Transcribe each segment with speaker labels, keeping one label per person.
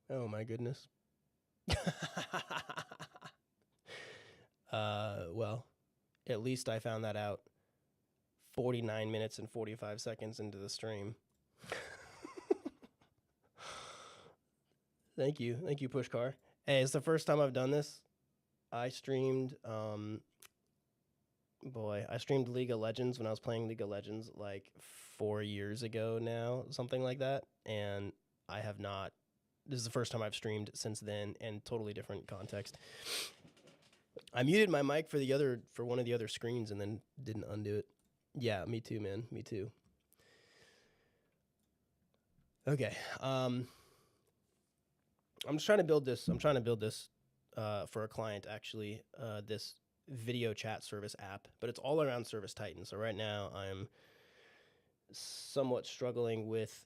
Speaker 1: Oh my goodness. Well, at least I found that out 49 minutes and 45 seconds into the stream. Thank you. Thank you, Pushcar. Hey, it's the first time I've done this. I streamed, I streamed League of Legends when I was playing League of Legends like 4 years ago now, something like that. And I have not, this is the first time I've streamed since then, and totally different context. I muted my mic for one of the other screens and then didn't undo it. Yeah, me too, man. Me too. Okay. I'm just trying to build this. I'm trying to build this for a client, actually. This video chat service app, but it's all around Service Titan. So right now I'm somewhat struggling with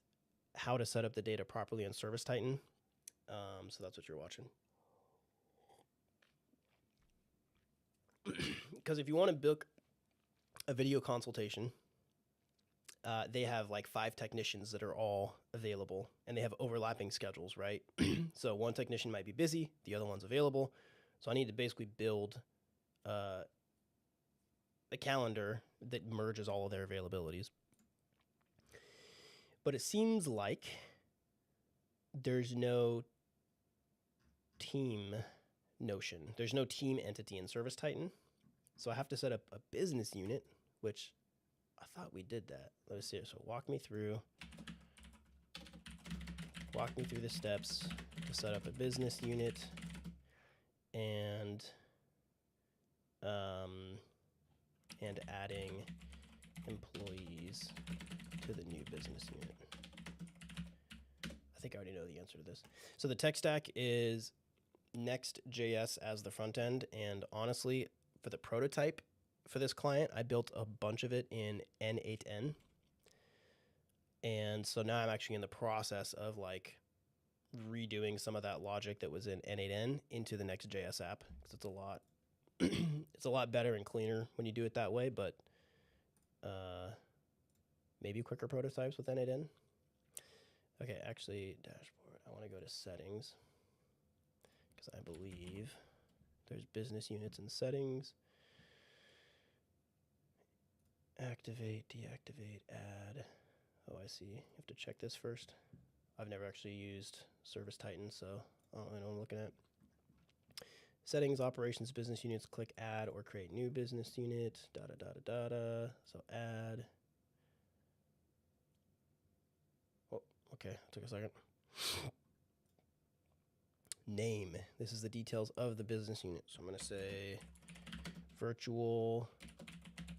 Speaker 1: how to set up the data properly in Service Titan. So that's what you're watching. Because if you want to book a video consultation, they have like 5 technicians that are all available, and they have overlapping schedules, right? So one technician might be busy, the other one's available. So I need to basically build a calendar that merges all of their availabilities. But it seems like there's no team notion. There's no team entity in Service Titan. So I have to set up a business unit, which I thought we did that. Let's see. So walk me through the steps to set up a business unit and adding employees to the new business unit. I think I already know the answer to this. So the tech stack is NextJs as the front end, and honestly, for the prototype for this client, I built a bunch of it in N8N. And so now I'm actually in the process of like redoing some of that logic that was in N8N into the Next.js app, because it's a lot it's a lot better and cleaner when you do it that way, but maybe quicker prototypes with N8N. Okay, actually, dashboard. I want to go to settings because I believe there's business units and settings. Activate, deactivate, add. Oh, I see. You have to check this first. I've never actually used Service Titan, so I don't really know what I'm looking at. Settings, operations, business units, click add or create new business unit, So add. Oh, okay, took a second. Name. This is the details of the business unit. So I'm going to say virtual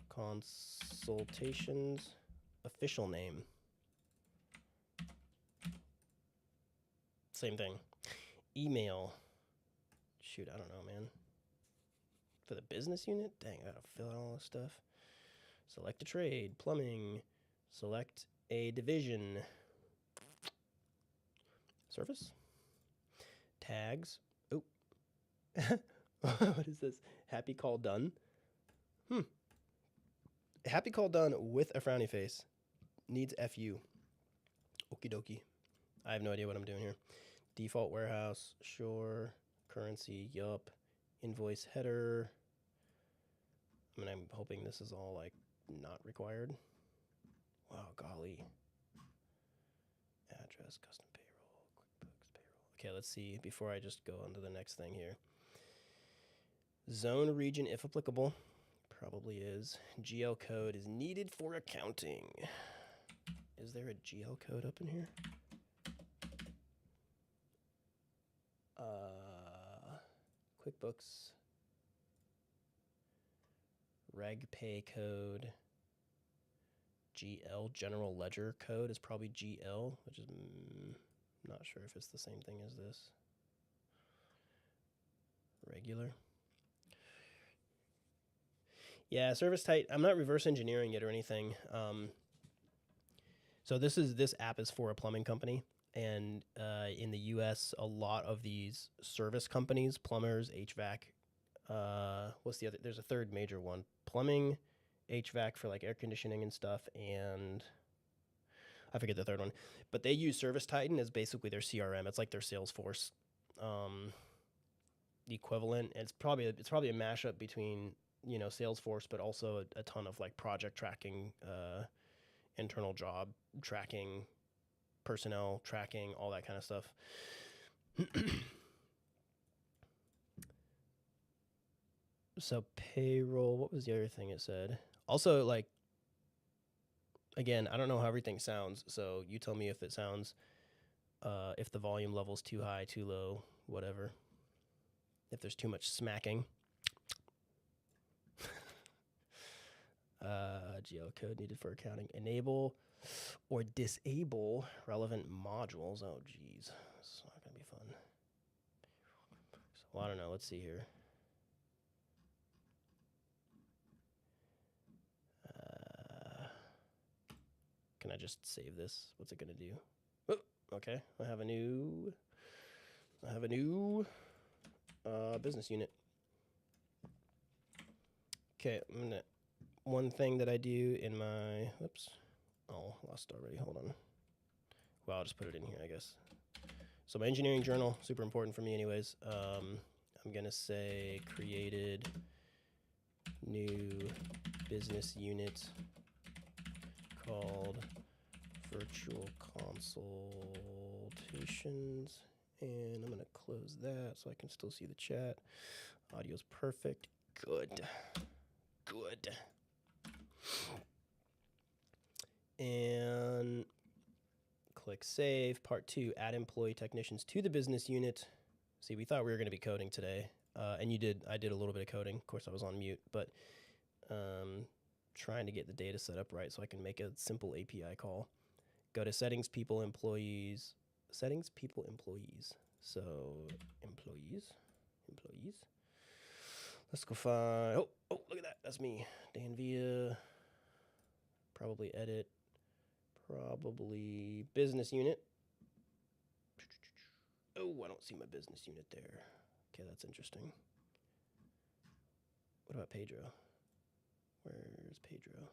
Speaker 1: consultations, official name. Same thing. Email. Shoot, I don't know, man. For the business unit? Dang, I gotta fill out all this stuff. Select a trade, plumbing. Select a division. Service. Tags. Oh. What is this? Happy call done. Happy call done with a frowny face. Needs FU. Okie dokie. I have no idea what I'm doing here. Default warehouse. Sure. Currency. Yup. Invoice header. I mean, I'm hoping this is all like not required. Wow, golly. Address, custom payroll, QuickBooks payroll. Okay, let's see before I just go on to the next thing here. Zone region, if applicable. Probably is. GL code is needed for accounting. Is there a GL code up in here? QuickBooks. Reg pay code. GL, general ledger code, is probably GL, which is not sure if it's the same thing as this. Regular. Yeah, service type. I'm not reverse engineering it or anything. So this app is for a plumbing company, and in the U.S., a lot of these service companies, plumbers, HVAC. What's the other? There's a third major one: plumbing, HVAC for like air conditioning and stuff, and I forget the third one, but they use Service Titan as basically their CRM. It's like their Salesforce equivalent. It's probably a mashup between Salesforce, but also a ton of like project tracking, internal job tracking, personnel tracking, all that kind of stuff. So payroll, what was the other thing it said? Also, like, again, I don't know how everything sounds, so you tell me if it sounds, if the volume level's too high, too low, whatever. If there's too much smacking. GL code needed for accounting. Enable or disable relevant modules. Oh, geez. It's not going to be fun. Well, I don't know. Let's see here. Can I just save this? What's it going to do? Oh, okay. I have a new business unit. Okay, one thing that I do in my, oops, oh, lost already, hold on. Well, I'll just put it in here, I guess. So my engineering journal, super important for me anyways. I'm gonna say created new business unit called virtual consultations. And I'm gonna close that so I can still see the chat. Audio's perfect, good. And click save. Part 2, add employee technicians to the business unit. See, we thought we were going to be coding today, and I did a little bit of coding. Of course, I was on mute, but trying to get the data set up right so I can make a simple API call. Go to settings, people, employees. Settings, people, employees. So employees. Let's go find, oh, look at that. That's me. Dan Villa. Probably edit. Probably business unit. Oh, I don't see my business unit there. Okay, that's interesting. What about Pedro? Where's Pedro?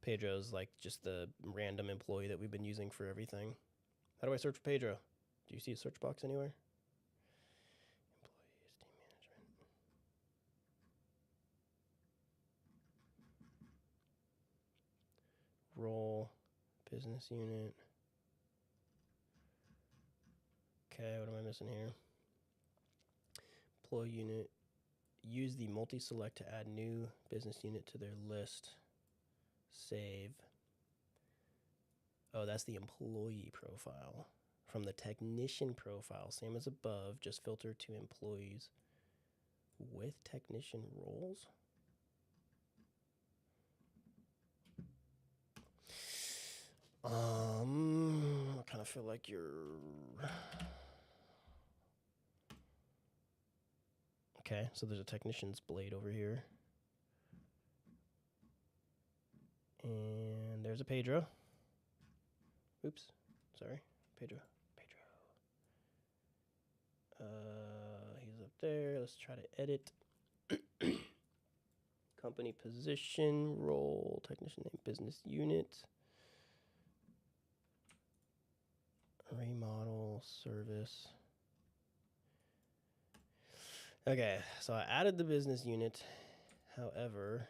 Speaker 1: Pedro's like just the random employee that we've been using for everything. How do I search for Pedro? Do you see a search box anywhere? Employees, team management. Role, business unit. Okay, what am I missing here? Employee unit. Use the multi-select to add new business unit to their list. Save. Oh, that's the employee profile. From the technician profile, same as above, just filter to employees with technician roles. I kind of feel like you're... Okay, so there's a technician's blade over here. And there's a Pedro. Oops, sorry, Pedro. He's up there. Let's try to edit. Company position, role, technician name, business unit. Remodel, service. Okay, so I added the business unit. However,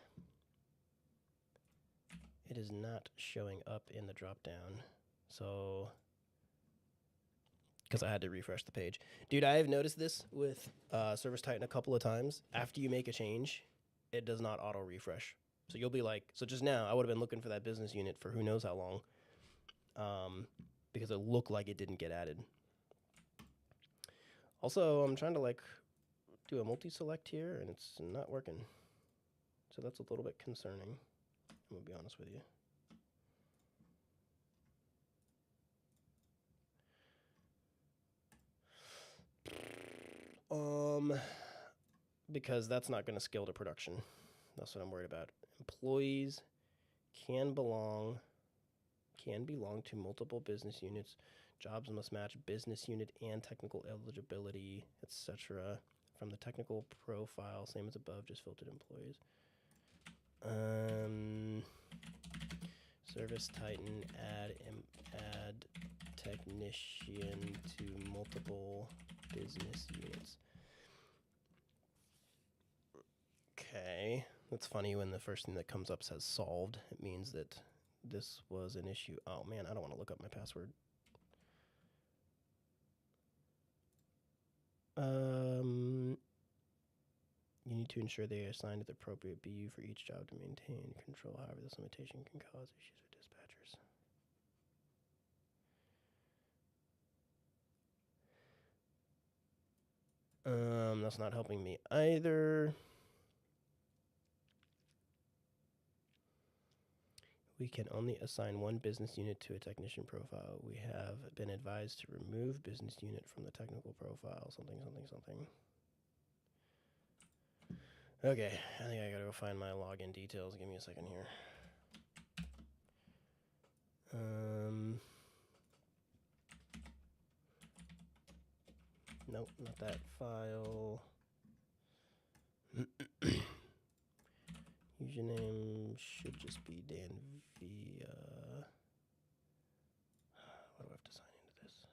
Speaker 1: it is not showing up in the dropdown. So, because I had to refresh the page. Dude, I have noticed this with Service Titan a couple of times. After you make a change, it does not auto refresh. So you'll be like, so just now I would have been looking for that business unit for who knows how long, because it looked like it didn't get added. Also, I'm trying to like do a multi-select here and it's not working. So that's a little bit concerning. I'm gonna be honest with you. Because that's not going to scale to production. That's what I'm worried about. Employees can belong to multiple business units. Jobs must match business unit and technical eligibility, etc. From the technical profile, same as above, just filtered employees. Service Titan, add technician to multiple business units. Okay, that's funny when the first thing that comes up says solved. It means that this was an issue. Oh man, I don't want to look up my password. You need to ensure they are assigned the appropriate BU for each job to maintain control. However, this limitation can cause issues with dispatchers. That's not helping me either. We can only assign one business unit to a technician profile. We have been advised to remove business unit from the technical profile. Something. Okay, I think I gotta go find my login details. Give me a second here. Nope, not that file. Username should just be Dan via. What do I have to sign into this?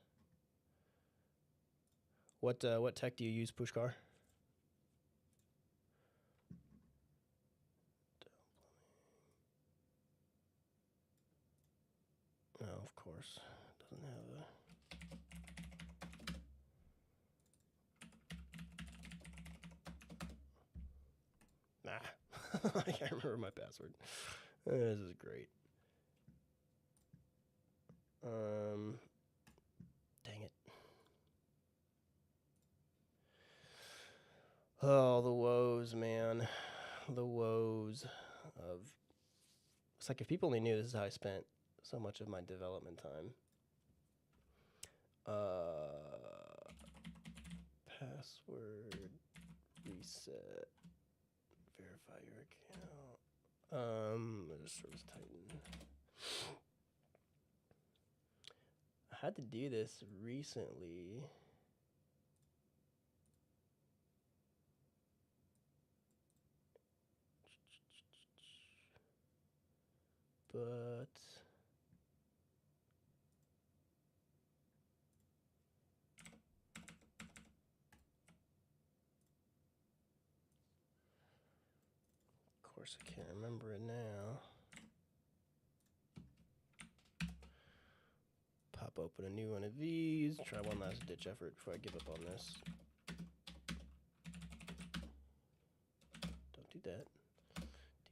Speaker 1: What tech do you use, Pushkar? Oh, of course. Doesn't have a. Nah. I can't remember my password. This is great. Dang it. Oh, the woes, man. The woes of. It's like if people only knew this is how I spent so much of my development time. Password reset. Verify your account. Service Titan. I had to do this recently. But of course I can't remember it now. Pop open a new one of these. Try one last ditch effort before I give up on this. Don't do that.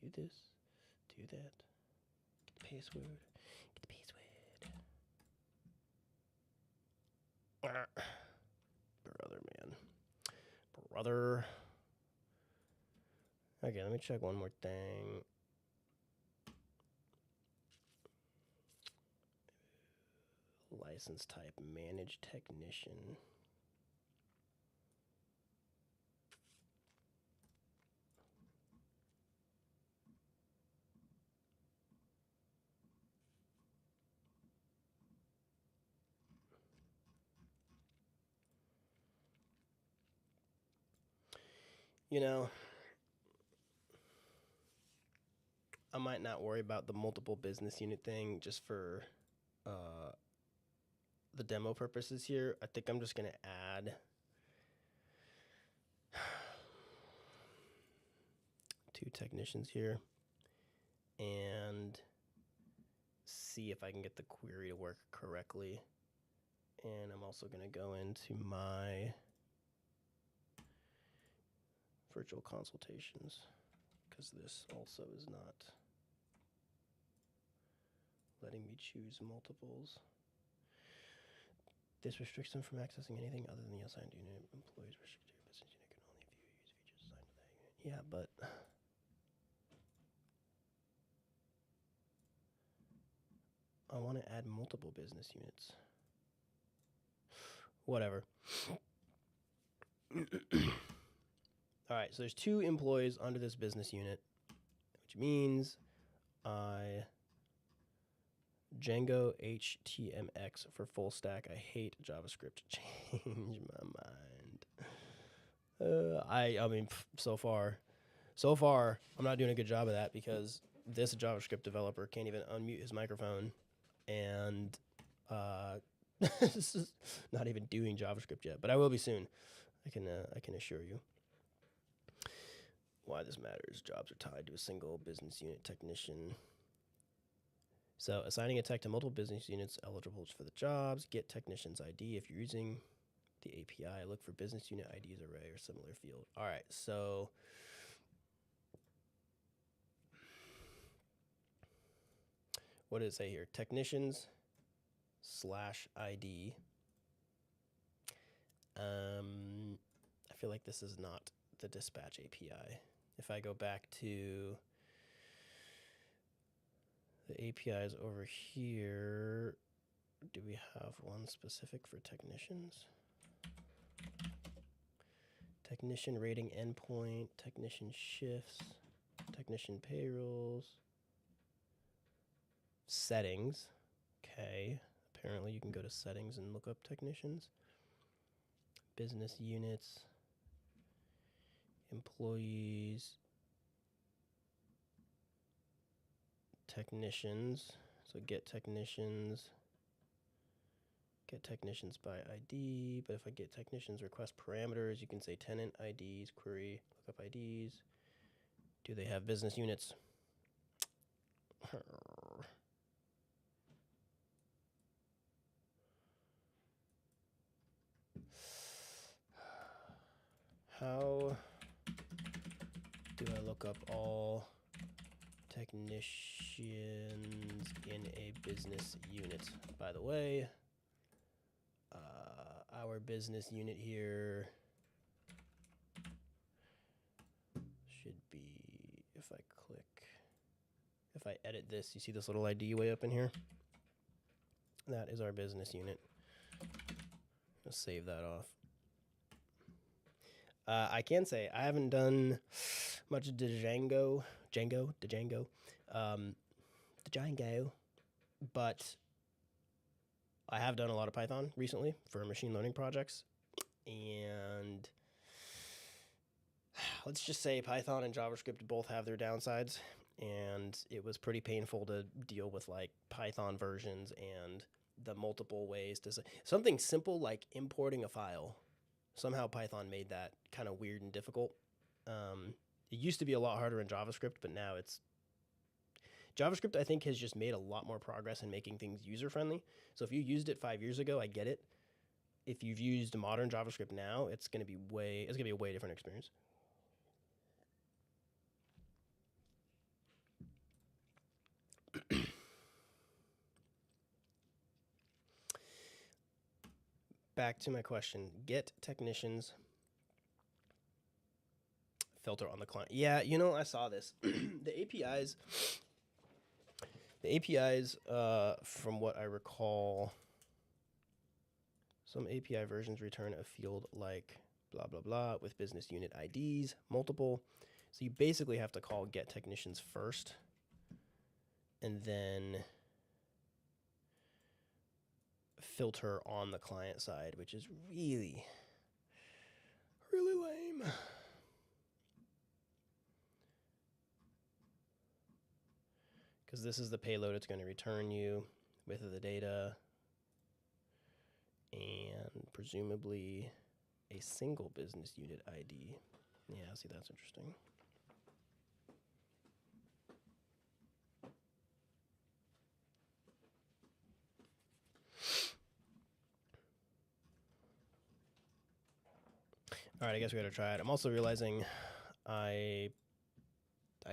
Speaker 1: Do this. Do that. Get the password. Get the password. Brother, man. Brother. Okay, let me check one more thing. License type, manage technician. You know, I might not worry about the multiple business unit thing just for the demo purposes here. I think I'm just going to add 2 technicians here and see if I can get the query to work correctly. And I'm also going to go into my virtual consultations because this also is not letting me choose multiples. This restricts them from accessing anything other than the assigned unit. Employees restricted to business unit can only view use features assigned to that unit. Yeah, but I want to add multiple business units. Whatever. All right, so there's 2 employees under this business unit, which means Django HTMX for full stack. I hate JavaScript. Change my mind. I mean, so far, I'm not doing a good job of that because this JavaScript developer can't even unmute his microphone, and this is not even doing JavaScript yet, but I will be soon. I can assure you. Why this matters: jobs are tied to a single business unit technician. So assigning a tech to multiple business units eligible for the jobs. Get technician's ID if you're using the API. Look for business unit IDs array or similar field. All right, so what does it say here? Technicians /ID. I feel like this is not the dispatch API. If I go back to the APIs over here, do we have one specific for technicians? Technician rating endpoint, technician shifts, technician payrolls, settings. Okay, apparently you can go to settings and look up technicians. Business units, employees, technicians. So get technicians by ID. But if I get technicians request parameters, you can say tenant IDs, query, look up IDs. Do they have business units? How do I look up all technicians in a business unit? By the way, our business unit here should be, if I edit this, you see this little ID way up in here? That is our business unit. Let's save that off. I can say I haven't done much Django, but I have done a lot of Python recently for machine learning projects. And let's just say Python and JavaScript both have their downsides. And it was pretty painful to deal with like Python versions and the multiple ways to say something simple like importing a file. Somehow Python made that kind of weird and difficult. It used to be a lot harder in JavaScript, but now JavaScript, I think, has just made a lot more progress in making things user-friendly. So if you used it 5 years ago, I get it. If you've used modern JavaScript now, it's going to be a way different experience. Back to my question. Get technicians filter on the client. Yeah, I saw this. The APIs, from what I recall, some API versions return a field like blah, blah, blah with business unit IDs, multiple. So you basically have to call get technicians first and then filter on the client side, which is really, really lame. Because this is the payload it's going to return you with the data and presumably a single business unit ID. Yeah, see, that's interesting. All right, I guess we got to try it. I'm also realizing I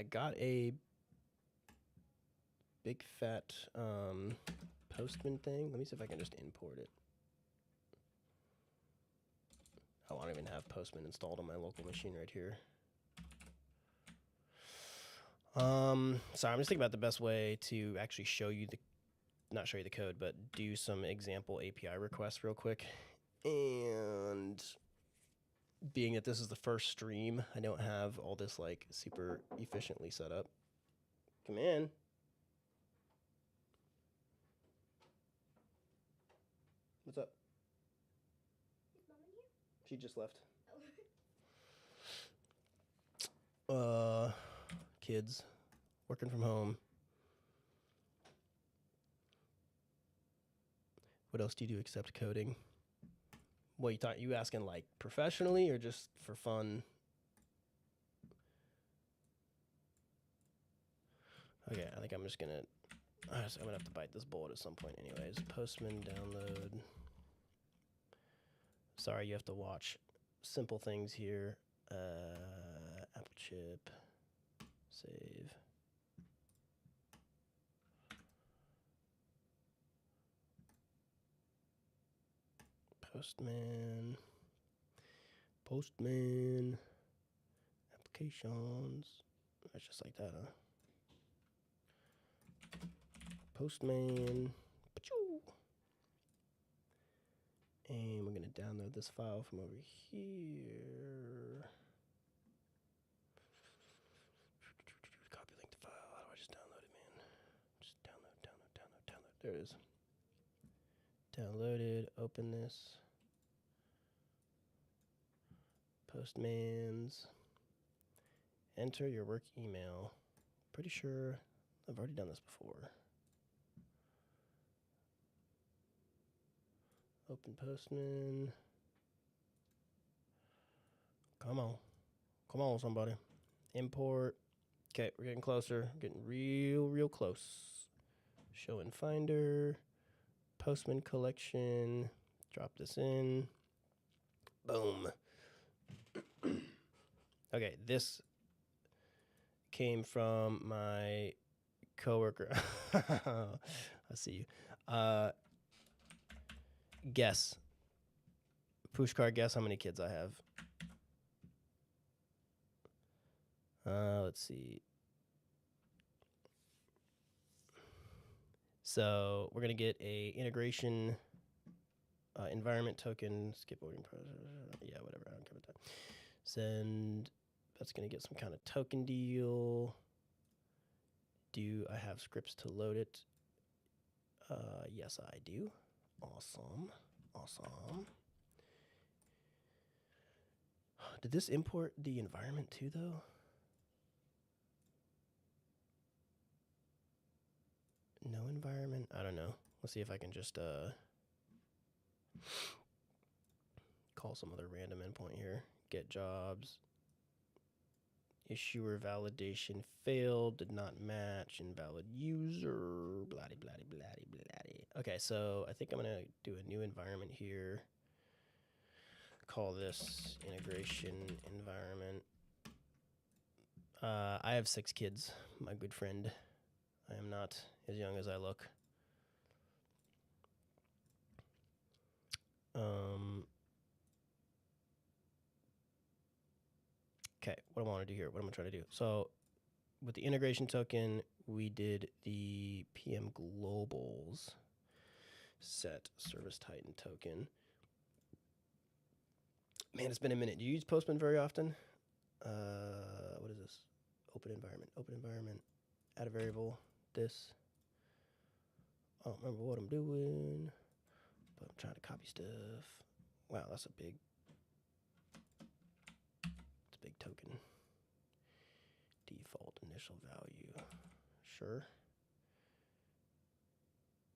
Speaker 1: got a big fat Postman thing. Let me see if I can just import it. Oh, I don't even have Postman installed on my local machine right here. Sorry, I'm just thinking about the best way to actually show you not show you the code, but do some example API requests real quick. And being that this is the first stream, I don't have all this like super efficiently set up. Come in. What's up?
Speaker 2: Is Mom in here?
Speaker 1: She just left.
Speaker 2: Oh.
Speaker 1: Kids working from home. What else do you do except coding? What you asking like professionally or just for fun? Okay, I think I'm gonna have to bite this bullet at some point anyways. Postman download. Sorry, you have to watch simple things here. Apple chip. Save. Postman. Applications. That's just like that, huh? Postman. And we're going to download this file from over here. Copy link to file. How do I just download it, man? Just download. There it is. Downloaded. Open this. Postman's. Enter your work email. Pretty sure I've already done this before. Open Postman. Come on, somebody. Import. Okay, we're getting closer. Getting real close. Show in Finder. Postman collection. Drop this in. Boom. Okay, this came from my coworker. I see you. Guess. Pushkar, guess how many kids I have. Let's see. So we're gonna get a integration environment token. Skip voting process. Yeah, whatever. I don't care about that. Send. That's gonna get some kind of token deal. Do I have scripts to load it? Yes, I do. Awesome. Did this import the environment too, though? No environment? I don't know. Let's see if I can just call some other random endpoint here. Get jobs. Issuer validation failed. Did not match. Invalid user. Blatty. Okay, so I think I'm going to do a new environment here. Call this integration environment. I have 6 kids, my good friend. I am not as young as I look. Okay, what do I want to do here? What am I trying to do? So with the integration token, we did the PM globals set service titan token. Man, it's been a minute. Do you use Postman very often? What is this? Open environment. Add a variable. This. I don't remember what I'm doing, but I'm trying to copy stuff. Wow, that's a big token. Default initial value. Sure.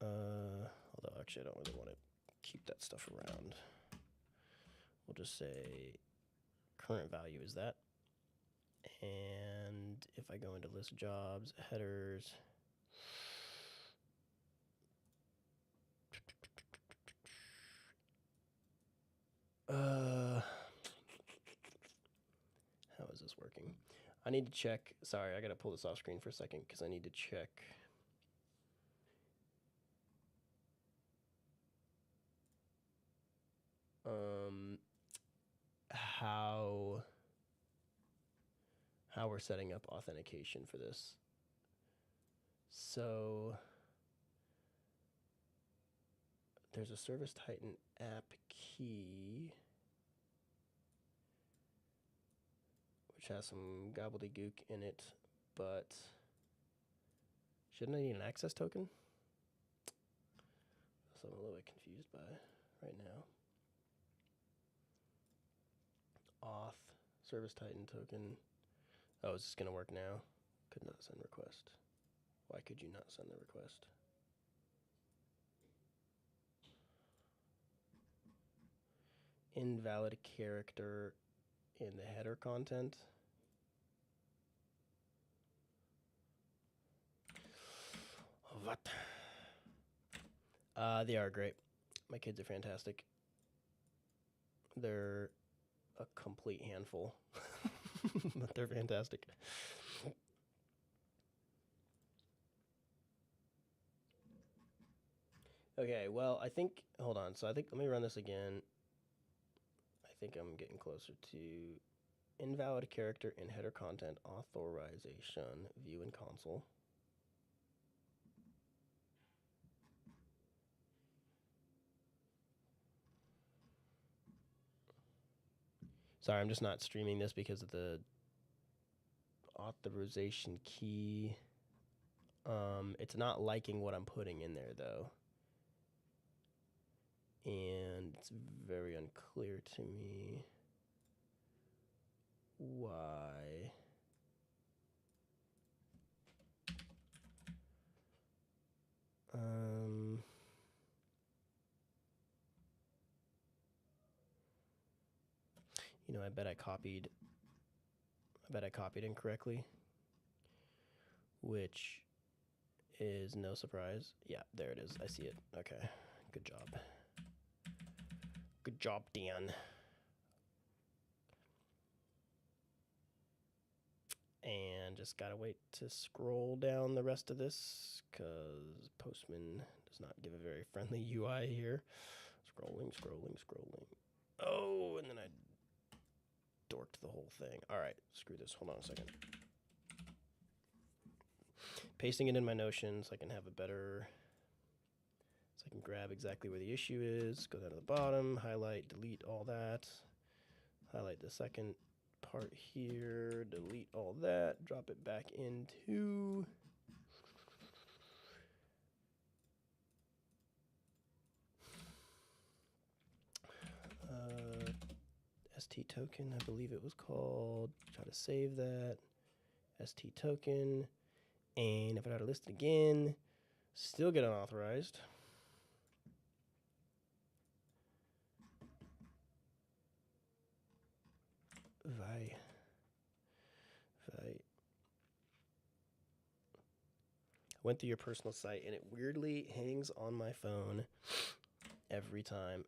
Speaker 1: Although actually I don't really want to keep that stuff around. We'll just say current value is that. And if I go into list jobs, headers, how is this working? I need to check. Sorry, I got to pull this off screen for a second because I need to check. How we're setting up authentication for this. So there's a Service Titan app key, which has some gobbledygook in it, but shouldn't I need an access token? That's what I'm a little bit confused by right now. Auth, Service Titan token. Oh, is this going to work now? Could not send request. Why could you not send the request? Invalid character in the header content. What? They are great. My kids are fantastic. They're a complete handful, but they're fantastic. Okay, well, I think, hold on. So I think, let me run this again. I think I'm getting closer to invalid character in header content authorization, view in console. Sorry, I'm just not streaming this because of the authorization key. It's not liking what I'm putting in there, though. And it's very unclear to me why. You know, I bet I copied incorrectly, which is no surprise. Yeah, there it is. I see it. Okay. Good job. Good job, Dan. And just gotta wait to scroll down the rest of this because Postman does not give a very friendly UI here. Scrolling. Oh, and then I dorked the whole thing. All right, screw this. Hold on a second. Pasting it in my Notion so I can have a better, so I can grab exactly where the issue is, go down to the bottom, highlight, delete all that, highlight the second part here, delete all that, drop it back into ST token, I believe it was called. Try to save that. ST token. And if I try to list it again, still get unauthorized. Vi. Went through your personal site and it weirdly hangs on my phone every time.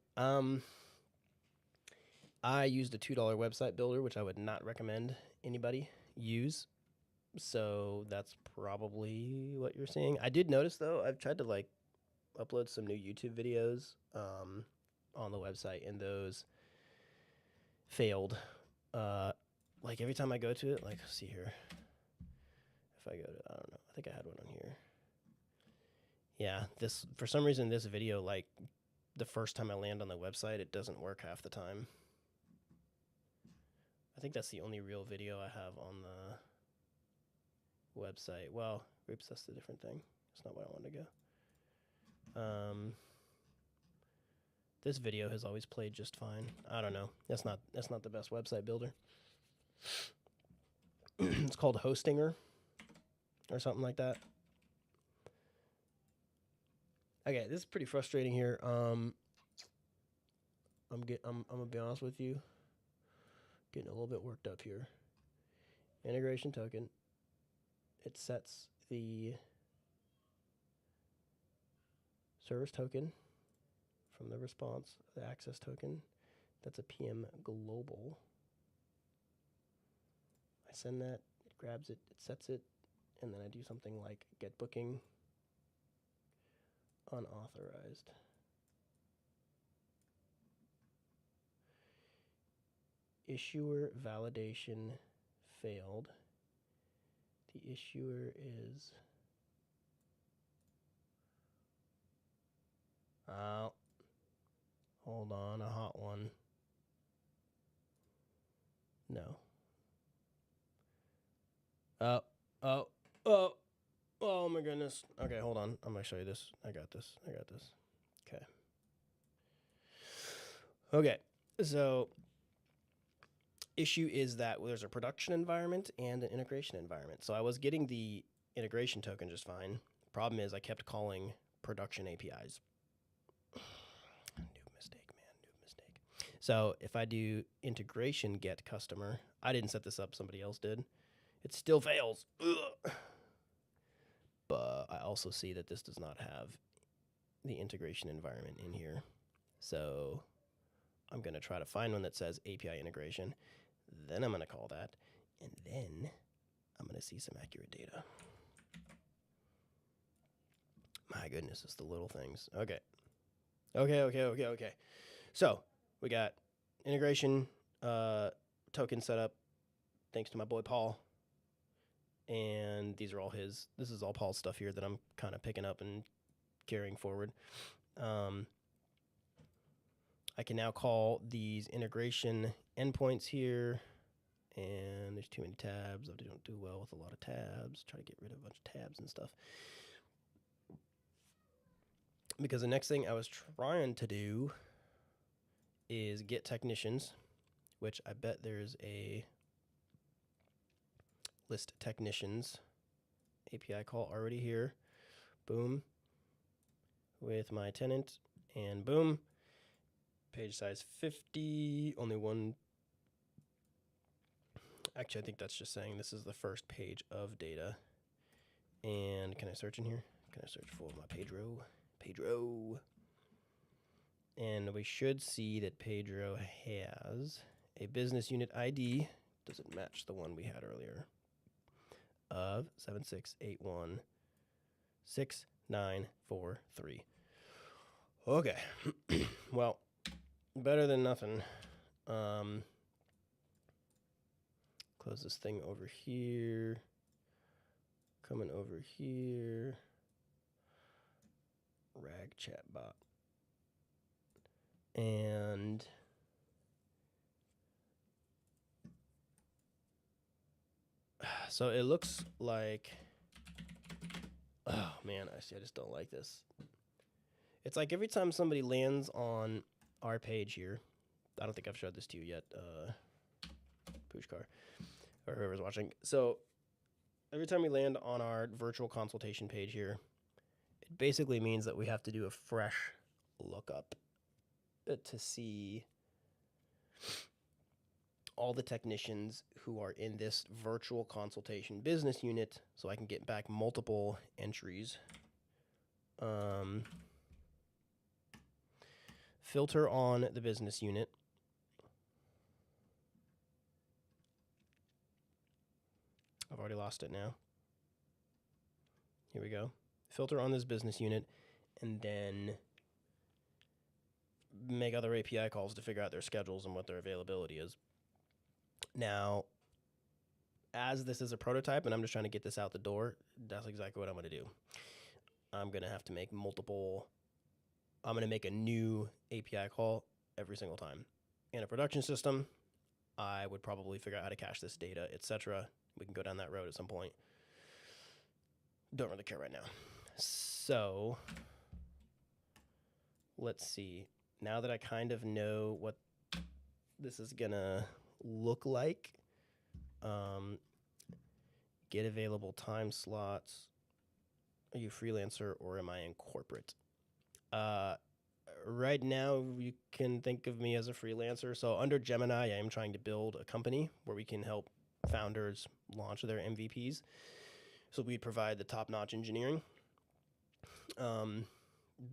Speaker 1: I used a $2 website builder, which I would not recommend anybody use. So that's probably what you're seeing. I did notice though, I've tried to like upload some new YouTube videos on the website and those failed. Like every time I go to it, like let's see here. If I go to, I don't know, I think I had one on here. Yeah, this, for some reason, this video, like the first time I land on the website, it doesn't work half the time. I think that's the only real video I have on the website. Well, oops, that's a different thing. That's not where I wanted to go. This video has always played just fine. I don't know. That's not the best website builder. It's called Hostinger or something like that. Okay, this is pretty frustrating here. I'm gonna be honest with you. Getting a little bit worked up here. Integration token. It sets the service token from the response, the access token. That's a PM global. I send that, it grabs it, it sets it, and then I do something like get booking unauthorized. Issuer validation failed. The issuer is hold on, a hot one. No. Oh my goodness. Okay, hold on. I'm gonna show you this. I got this. Okay. Okay. So issue is that there's a production environment and an integration environment. So I was getting the integration token just fine. Problem is I kept calling production APIs. Noob mistake, man, noob mistake. So if I do integration get customer, I didn't set this up, somebody else did. It still fails. Ugh. But I also see that this does not have the integration environment in here. So I'm going to try to find one that says API integration. Then I'm going to call that. And then I'm going to see some accurate data. My goodness, it's the little things. Okay. So we got integration token set up thanks to my boy Paul. And these are all his. This is all Paul's stuff here that I'm kind of picking up and carrying forward. I can now call these integration endpoints here. And there's too many tabs. I don't do well with a lot of tabs. Try to get rid of a bunch of tabs and stuff. Because the next thing I was trying to do is get technicians, which I bet there's a list technicians API call already here. Boom. With my tenant, and boom. Page size 50, only one. Actually, I think that's just saying this is the first page of data. And can I search in here? Can I search for my Pedro? Pedro. And we should see that Pedro has a business unit ID. Does it match the one we had earlier? Of 76816943. Okay. Well, better than nothing. Close this thing over here. Coming over here. Rag chat bot. And so it looks like, oh man, I just don't like this. It's like every time somebody lands on our page here, I don't think I've showed this to you yet, Pushkar, or whoever's watching. So every time we land on our virtual consultation page here, it basically means that we have to do a fresh lookup to see all the technicians who are in this virtual consultation business unit, so I can get back multiple entries. Filter on the business unit. I've already lost it now. Here we go. Filter on this business unit, and then make other API calls to figure out their schedules and what their availability is. Now, as this is a prototype and I'm just trying to get this out the door, that's exactly what I'm going to do. I'm going to have to make multiple, I'm going to make a new API call every single time. In a production system, I would probably figure out how to cache this data, etc. We can go down that road at some point. Don't really care right now. So, let's see. Now that I kind of know what this is going to look like, get available time slots. Are you freelancer or am I in corporate? Right now, you can think of me as a freelancer. So under Gemini, I am trying to build a company where we can help founders launch their MVPs. So we provide the top-notch engineering. Been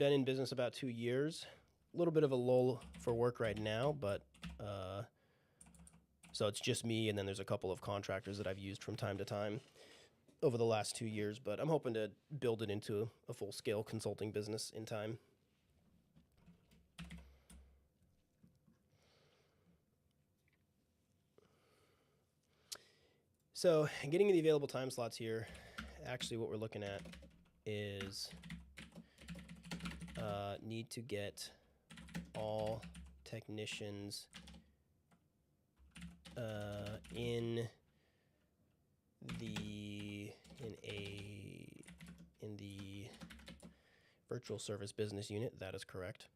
Speaker 1: in business about 2 years. A little bit of a lull for work right now, but so it's just me, and then there's a couple of contractors that I've used from time to time over the last 2 years, but I'm hoping to build it into a full-scale consulting business in time. So getting the available time slots here, actually what we're looking at is need to get all technicians in the virtual service business unit. That is correct.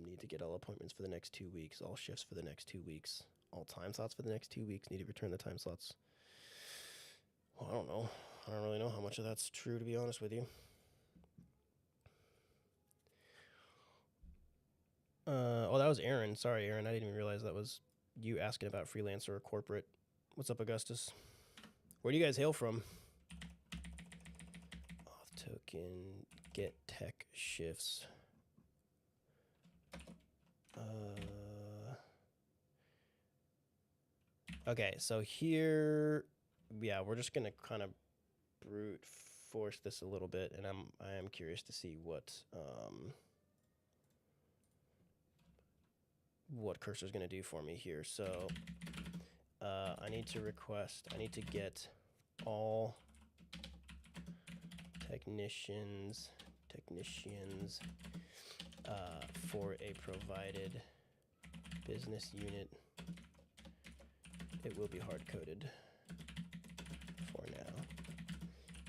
Speaker 1: Need to get all appointments for the next 2 weeks, all shifts for the next 2 weeks, all time slots for the next 2 weeks. Need to return the time slots. Well, I don't know. I don't really know how much of that's true, to be honest with you. Oh, that was Aaron. Sorry, Aaron. I didn't even realize that was you asking about freelancer or corporate. What's up, Augustus? Where do you guys hail from? Off token, get tech shifts. Okay, so here, yeah, we're just gonna kind of brute force this a little bit, and I am curious to see what Cursor's gonna do for me here. So I need to get all technicians for a provided business unit. It will be hard coded for now.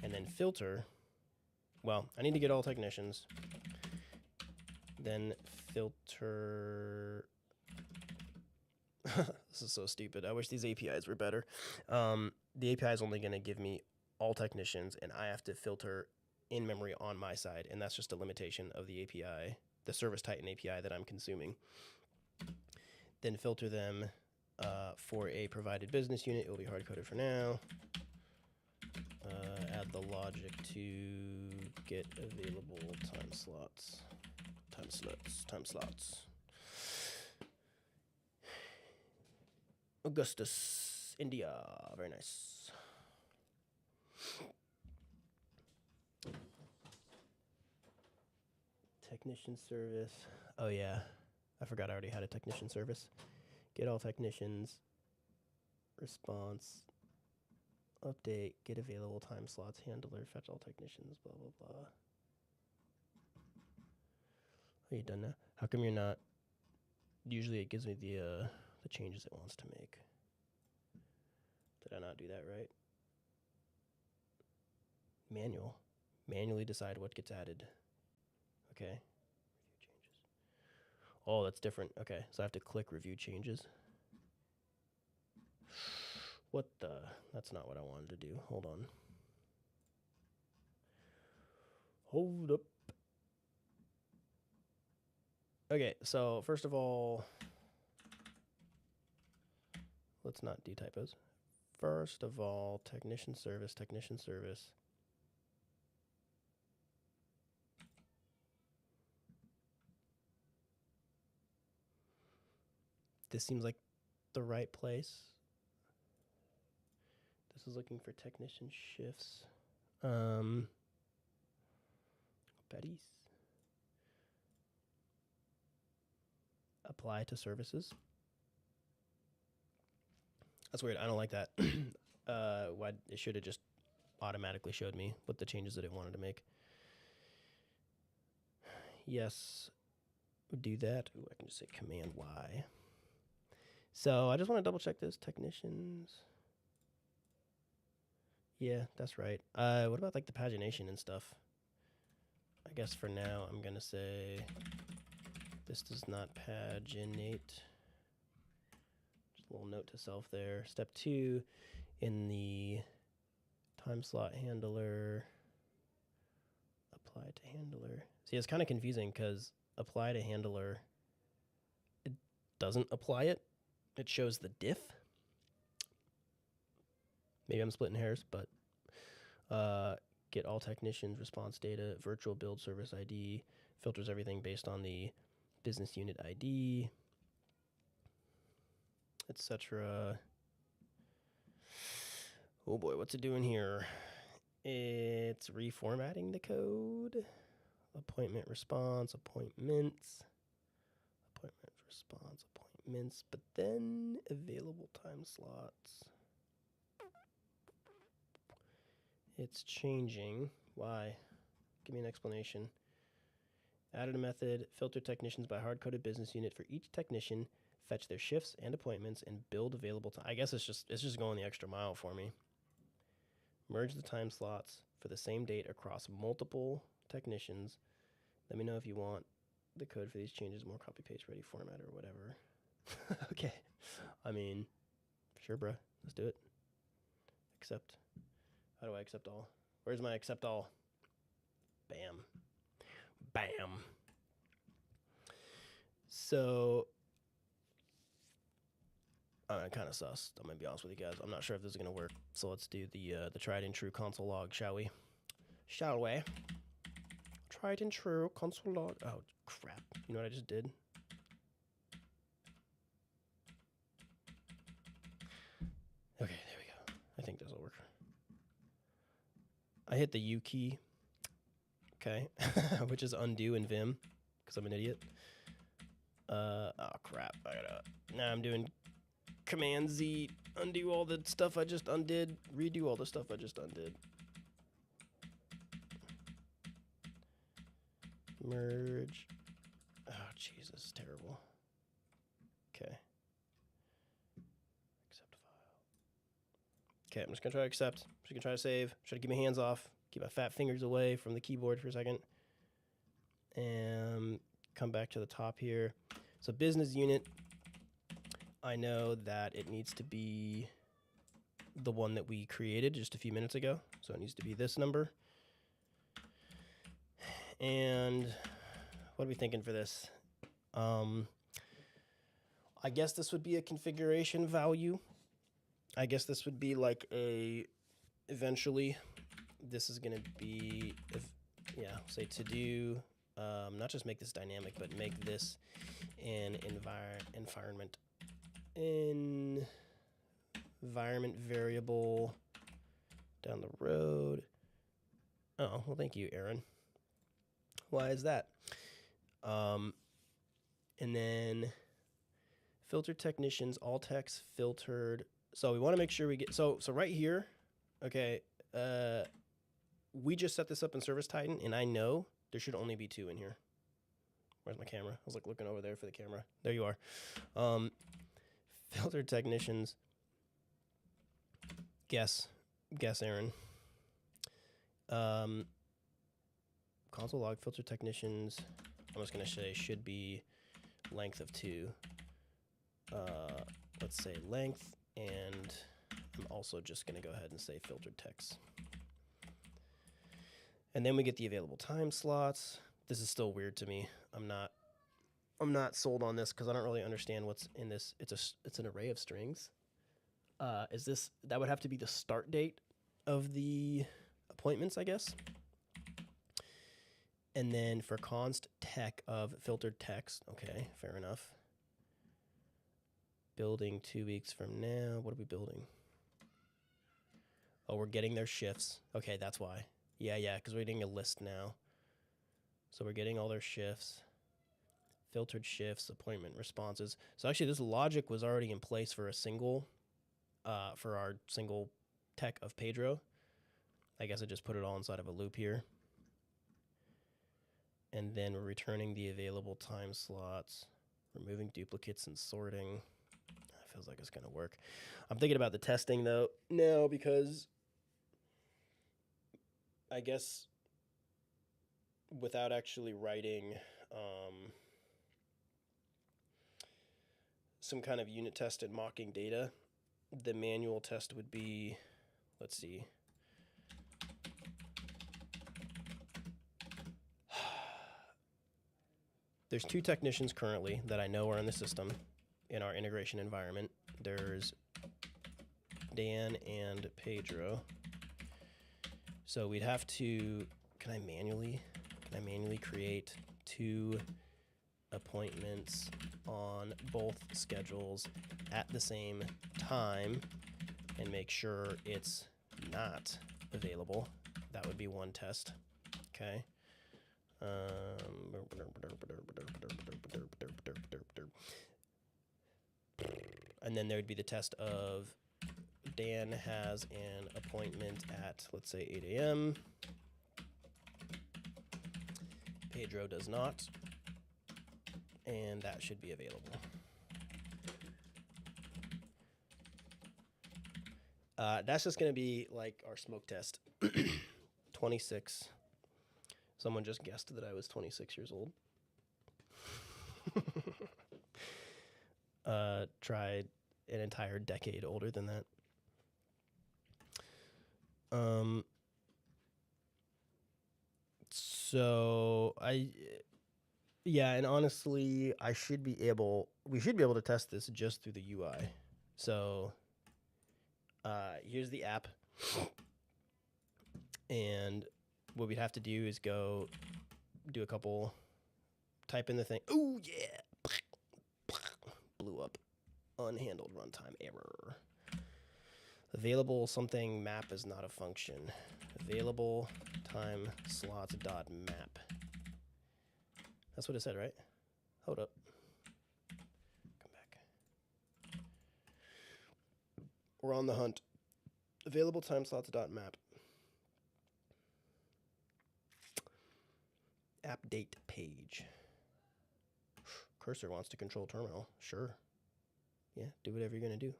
Speaker 1: And then filter. Well, I need to get all technicians. Then filter. This is so stupid. I wish these APIs were better. The API is only going to give me all technicians, and I have to filter in memory on my side, and that's just a limitation of the API, the Service Titan API that I'm consuming. Then filter them for a provided business unit. It will be hard-coded for now. Add the logic to get available time slots. Augustus, India. Very nice. Technician service. Oh, yeah. I forgot I already had a technician service. Get all technicians. Response. Update. Get available time slots. Handler. Fetch all technicians. Blah, blah, blah. Are you done now? How come you're not? Usually it gives me the changes it wants to make. Did I not do that right? Manual. Manually decide what gets added. Okay. Review changes. Oh, that's different. Okay, so I have to click review changes. What the? That's not what I wanted to do. Hold on. Hold up. Okay, so first of all, let's not do typos. First of all, technician service. This seems like the right place. This is looking for technician shifts. Betty's. Apply to services. That's weird. I don't like that. Why it should have just automatically showed me what the changes that it wanted to make. Yes, do that. Ooh, I can just say Command Y. So I just want to double check this. Technicians. Yeah, that's right. What about like the pagination and stuff? I guess for now I'm gonna say this does not paginate. Just a little note to self there. Step 2 in the time slot handler. Apply to handler. See, it's kind of confusing because apply to handler, it doesn't apply it. It shows the diff. Maybe I'm splitting hairs, but get all technicians, response data, virtual build service ID, filters everything based on the business unit ID, etc. Oh boy, what's it doing here? It's reformatting the code. Appointment response, appointments, appointment response, appointments, but then available time slots. It's changing. Why? Give me an explanation. Added a method, filter technicians by hard-coded business unit for each technician, fetch their shifts and appointments, and build available time. I guess it's just going the extra mile for me. Merge the time slots for the same date across multiple technicians. Let me know if you want the code for these changes, more copy paste ready format or whatever. Okay. I mean, sure, bro. Let's do it. Accept. How do I accept all? Where's my accept all? Bam. Bam. So, I'm kind of sus. I'm gonna be honest with you guys. I'm not sure if this is gonna work. So let's do the tried and true console log, shall we? Shall we? Tried and true console log. Oh crap! You know what I just did? Okay, there we go. I think this will work. I hit the U key. Okay, which is undo in Vim because I'm an idiot. Oh crap! Now I'm doing Command Z, undo all the stuff I just undid, redo all the stuff I just undid. Merge. Oh Jesus, terrible. Okay. Accept file. Okay, I'm just gonna try to accept. I'm just gonna try to save. Try to keep my hands off. Keep my fat fingers away from the keyboard for a second. And come back to the top here. So business unit, I know that it needs to be the one that we created just a few minutes ago. So it needs to be this number. And what are we thinking for this? I guess this would be a configuration value. I guess this would be like eventually, this is going to be, say to do, not just make this dynamic, but make this an environment variable down the road. Oh, well, thank you, Aaron. Why is that? And then filter technicians, all text filtered. So we want to make sure we get, so right here, okay, we just set this up in Service Titan, and I know there should only be 2 in here. Where's my camera? I was like looking over there for the camera. There you are. Filter technicians. Guess, Aaron. Console log filter technicians. I'm just gonna say should be length of 2. Let's say length, and I'm also just gonna go ahead and say filtered text. And then we get the available time slots. This is still weird to me. I'm not sold on this because I don't really understand what's in this. It's an array of strings. That would have to be the start date of the appointments, I guess. And then for const tech of filtered text. Okay, fair enough. Building 2 weeks from now. What are we building? Oh, we're getting their shifts. Okay, that's why. Yeah, because we're getting a list now. So we're getting all their shifts. Filtered shifts, appointment responses. So actually this logic was already in place for a single, for our single tech of Pedro. I guess I just put it all inside of a loop here. And then we're returning the available time slots, removing duplicates and sorting. Feels like it's going to work. I'm thinking about the testing though. No, because I guess without actually writing some kind of unit test and mocking data, the manual test would be, let's see. There's 2 technicians currently that I know are in the system in our integration environment. There's Dan and Pedro. So we'd have to, can I manually create 2 appointments on both schedules at the same time and make sure it's not available? That would be one test. Okay. And then there would be the test of Dan has an appointment at, let's say, 8 a.m. Pedro does not. And that should be available. That's just going to be like our smoke test. 26. Someone just guessed that I was 26 years old. Try an entire decade older than that. So yeah, and honestly, we should be able to test this just through the UI. So here's the app, and what we'd have to do is go do a couple, type in the thing. Oh yeah, blew up. Unhandled runtime error. Available something map is not a function. Available time slots dot map. That's what it said, right? Hold up. Come back. We're on the hunt. Available time slots dot map. App date page. Cursor wants to control terminal. Sure. Yeah, do whatever you're gonna do.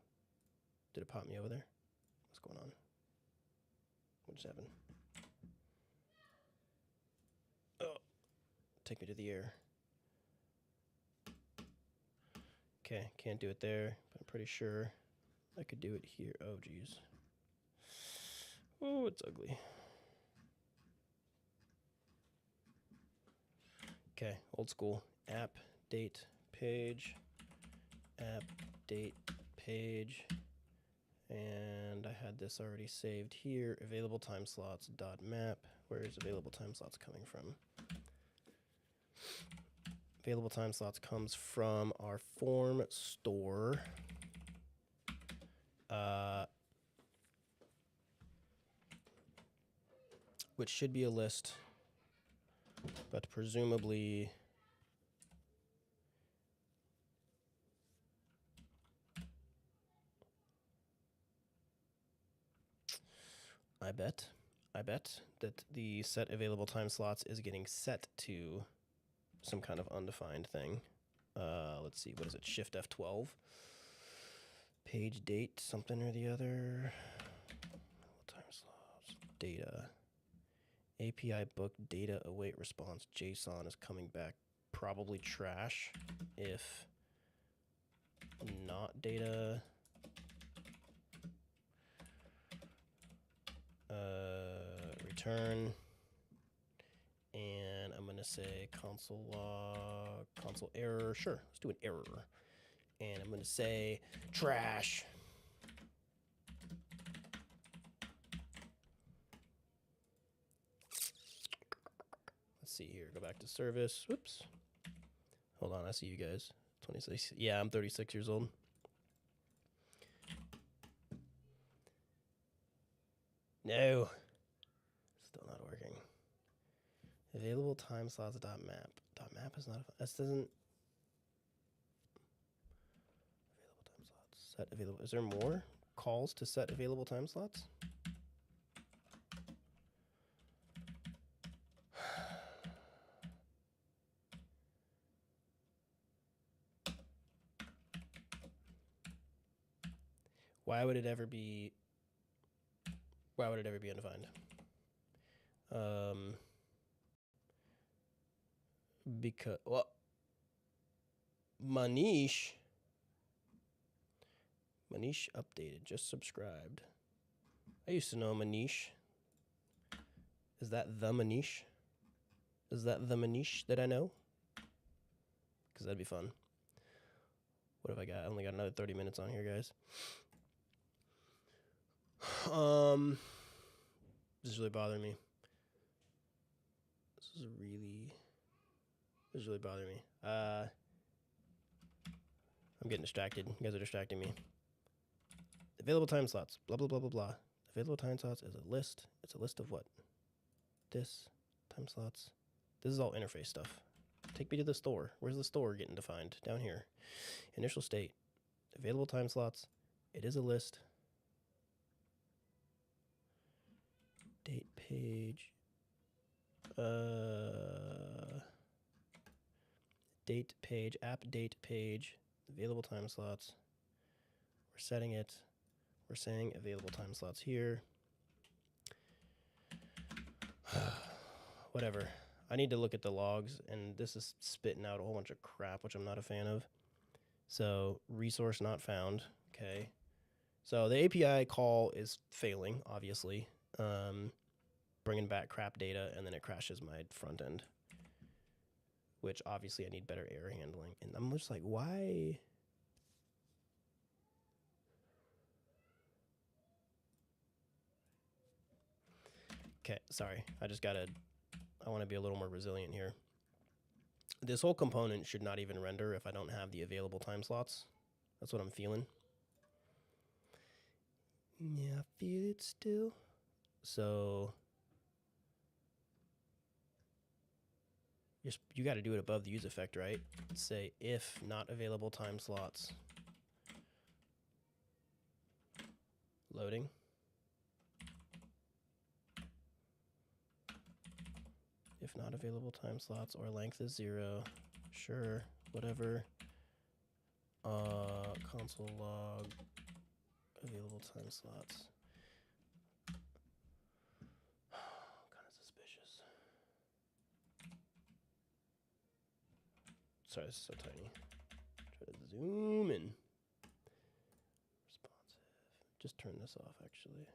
Speaker 1: Did it pop me over there? What's going on? What just happened? Oh, take me to the air. Okay, can't do it there, but I'm pretty sure I could do it here. Oh, geez. Oh, it's ugly. Okay, old school. App date page. App date page. And I had this already saved here. Available time slots dot map. Where is available time slots coming from? Available time slots comes from our form store. Which should be a list, but presumably I bet that the set available time slots is getting set to some kind of undefined thing. Let's see, what is it? Shift F12. Page date, something or the other. Time slots, data. API book data await response. JSON is coming back. Probably trash if not data. Return. And I'm going to say console log, console error. Sure, let's do an error. And I'm going to say trash. Let's see here. Go back to service. Whoops. Hold on. I see you guys. 26. Yeah, I'm 36 years old. No. Still not working. Available time slots dot map. Dot map is not. This doesn't. Available time slots. Set available. Is there more calls to set available time slots? Why would it ever be undefined? Because, well, Manish updated, just subscribed. I used to know Manish. Is that the Manish? Is that the Manish that I know? Because that'd be fun. What have I got? I only got another 30 minutes on here, guys. This is really bothering me. This is really bothering me. I'm getting distracted. You guys are distracting me. Available time slots. Blah, blah, blah, blah, blah. Available time slots is a list. It's a list of what? This. Time slots. This is all interface stuff. Take me to the store. Where's the store getting defined? Down here. Initial state. Available time slots. It is a list. Date page. Date page. App date page. Available time slots. We're setting it. We're saying available time slots here. Whatever. I need to look at the logs, and this is spitting out a whole bunch of crap, which I'm not a fan of. So resource not found. Okay. So the API call is failing, obviously, bringing back crap data, and then it crashes my front end, which obviously I need better error handling. And I'm just like, why? Okay, sorry. I want to be a little more resilient here. This whole component should not even render if I don't have the available time slots. That's what I'm feeling. Yeah, I feel it still. So you got to do it above the use effect, right? Say if not available time slots. Loading. If not available time slots or length is 0, sure, whatever. Console log available time slots. Kind of suspicious. Sorry, this is so tiny. Try to zoom in. Responsive. Just turn this off, actually.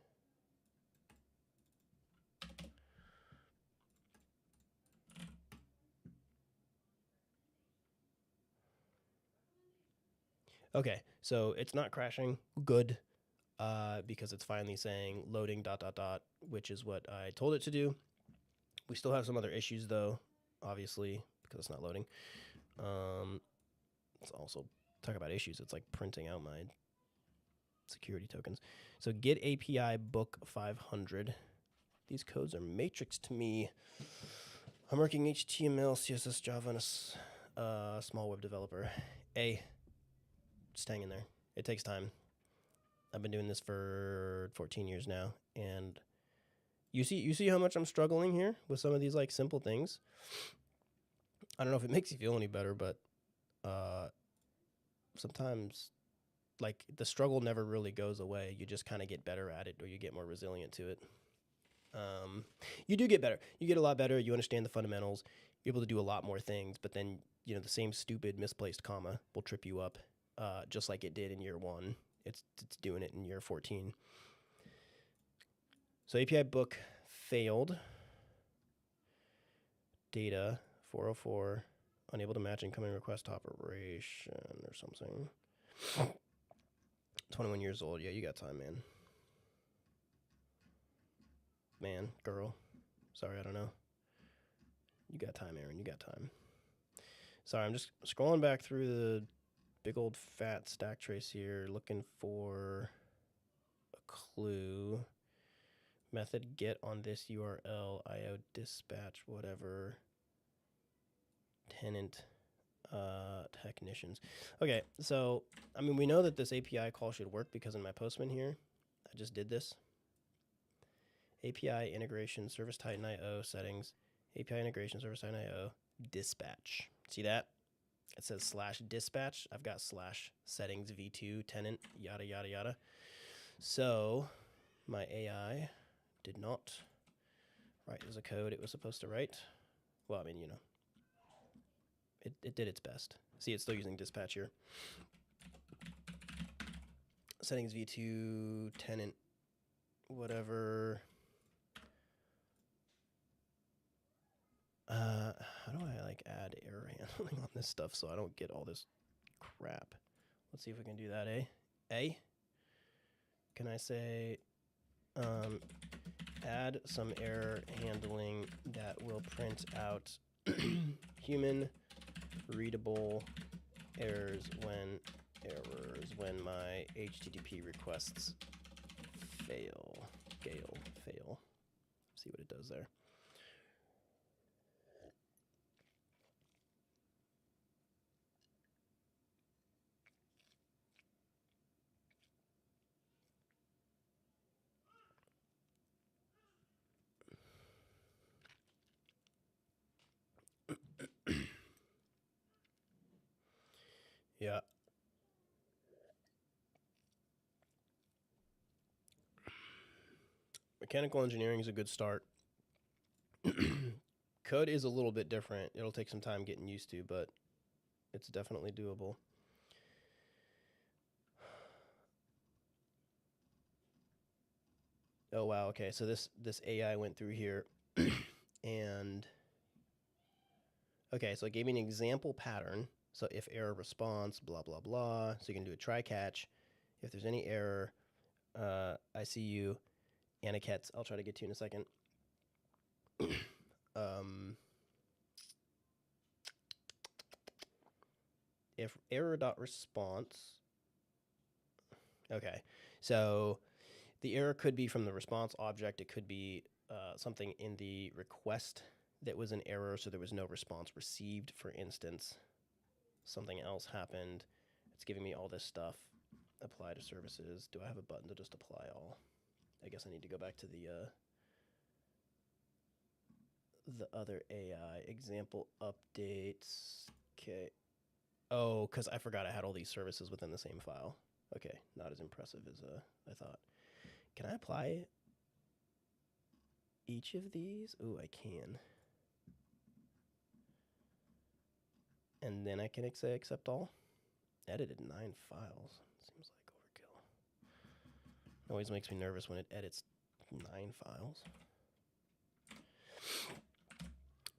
Speaker 1: Okay, so it's not crashing. Good. Because it's finally saying loading ... which is what I told it to do. We still have some other issues though, obviously, because it's not loading. It's also, talk about issues, it's like printing out my security tokens. So get API book 500. These codes are matrix to me. I'm working HTML, CSS, Java, and a small web developer. Just hang in there. It takes time. I've been doing this for 14 years now, and you see how much I'm struggling here with some of these like simple things. I don't know if it makes you feel any better, but sometimes like the struggle never really goes away. You just kind of get better at it, or you get more resilient to it. You do get better. You get a lot better. You understand the fundamentals. You're able to do a lot more things, but then, the same stupid misplaced comma will trip you up, just like it did in year 1. It's doing it in year 14. So API book failed. Data 404, unable to match incoming request operation or something. 21 years old. Yeah, you got time, man. Man, girl. Sorry, I don't know. You got time, Aaron. You got time. Sorry, I'm just scrolling back through the big old fat stack trace here, looking for a clue. Method get on this URL, IO dispatch, whatever. Tenant technicians. Okay, so, we know that this API call should work because in my Postman here, I just did this. API integration, service titan IO settings, API integration, service titan IO, dispatch. See that? It says /dispatch. I've got /settings v2 tenant, yada, yada, yada. So my AI did not write as a code it was supposed to write. Well, it did its best. See, it's still using dispatch here. Settings v2 tenant, whatever. How do I add error handling on this stuff so I don't get all this crap? Let's see if we can do that. Can I say add some error handling that will print out human readable errors when my HTTP requests fail. Fail. See what it does there. Yeah. Mechanical engineering is a good start. Code is a little bit different. It'll take some time getting used to, but it's definitely doable. Oh wow, okay. So this AI went through here and okay, so it gave me an example pattern. So if error response, blah blah blah. So you can do a try catch. If there's any error, I see you, Aniket. I'll try to get to you in a second. If error dot response. Okay, so the error could be from the response object. It could be something in the request that was an error, so there was no response received, for instance. Something else happened. It's giving me all this stuff. Apply to services. Do I have a button to just apply all? I guess I need to go back to the other AI example updates. Okay. Oh, because I forgot I had all these services within the same file. Okay, not as impressive as I thought. Can I apply each of these? Oh, I can. And then I can say accept all. Edited 9 files. Seems like overkill. It always makes me nervous when it edits 9 files.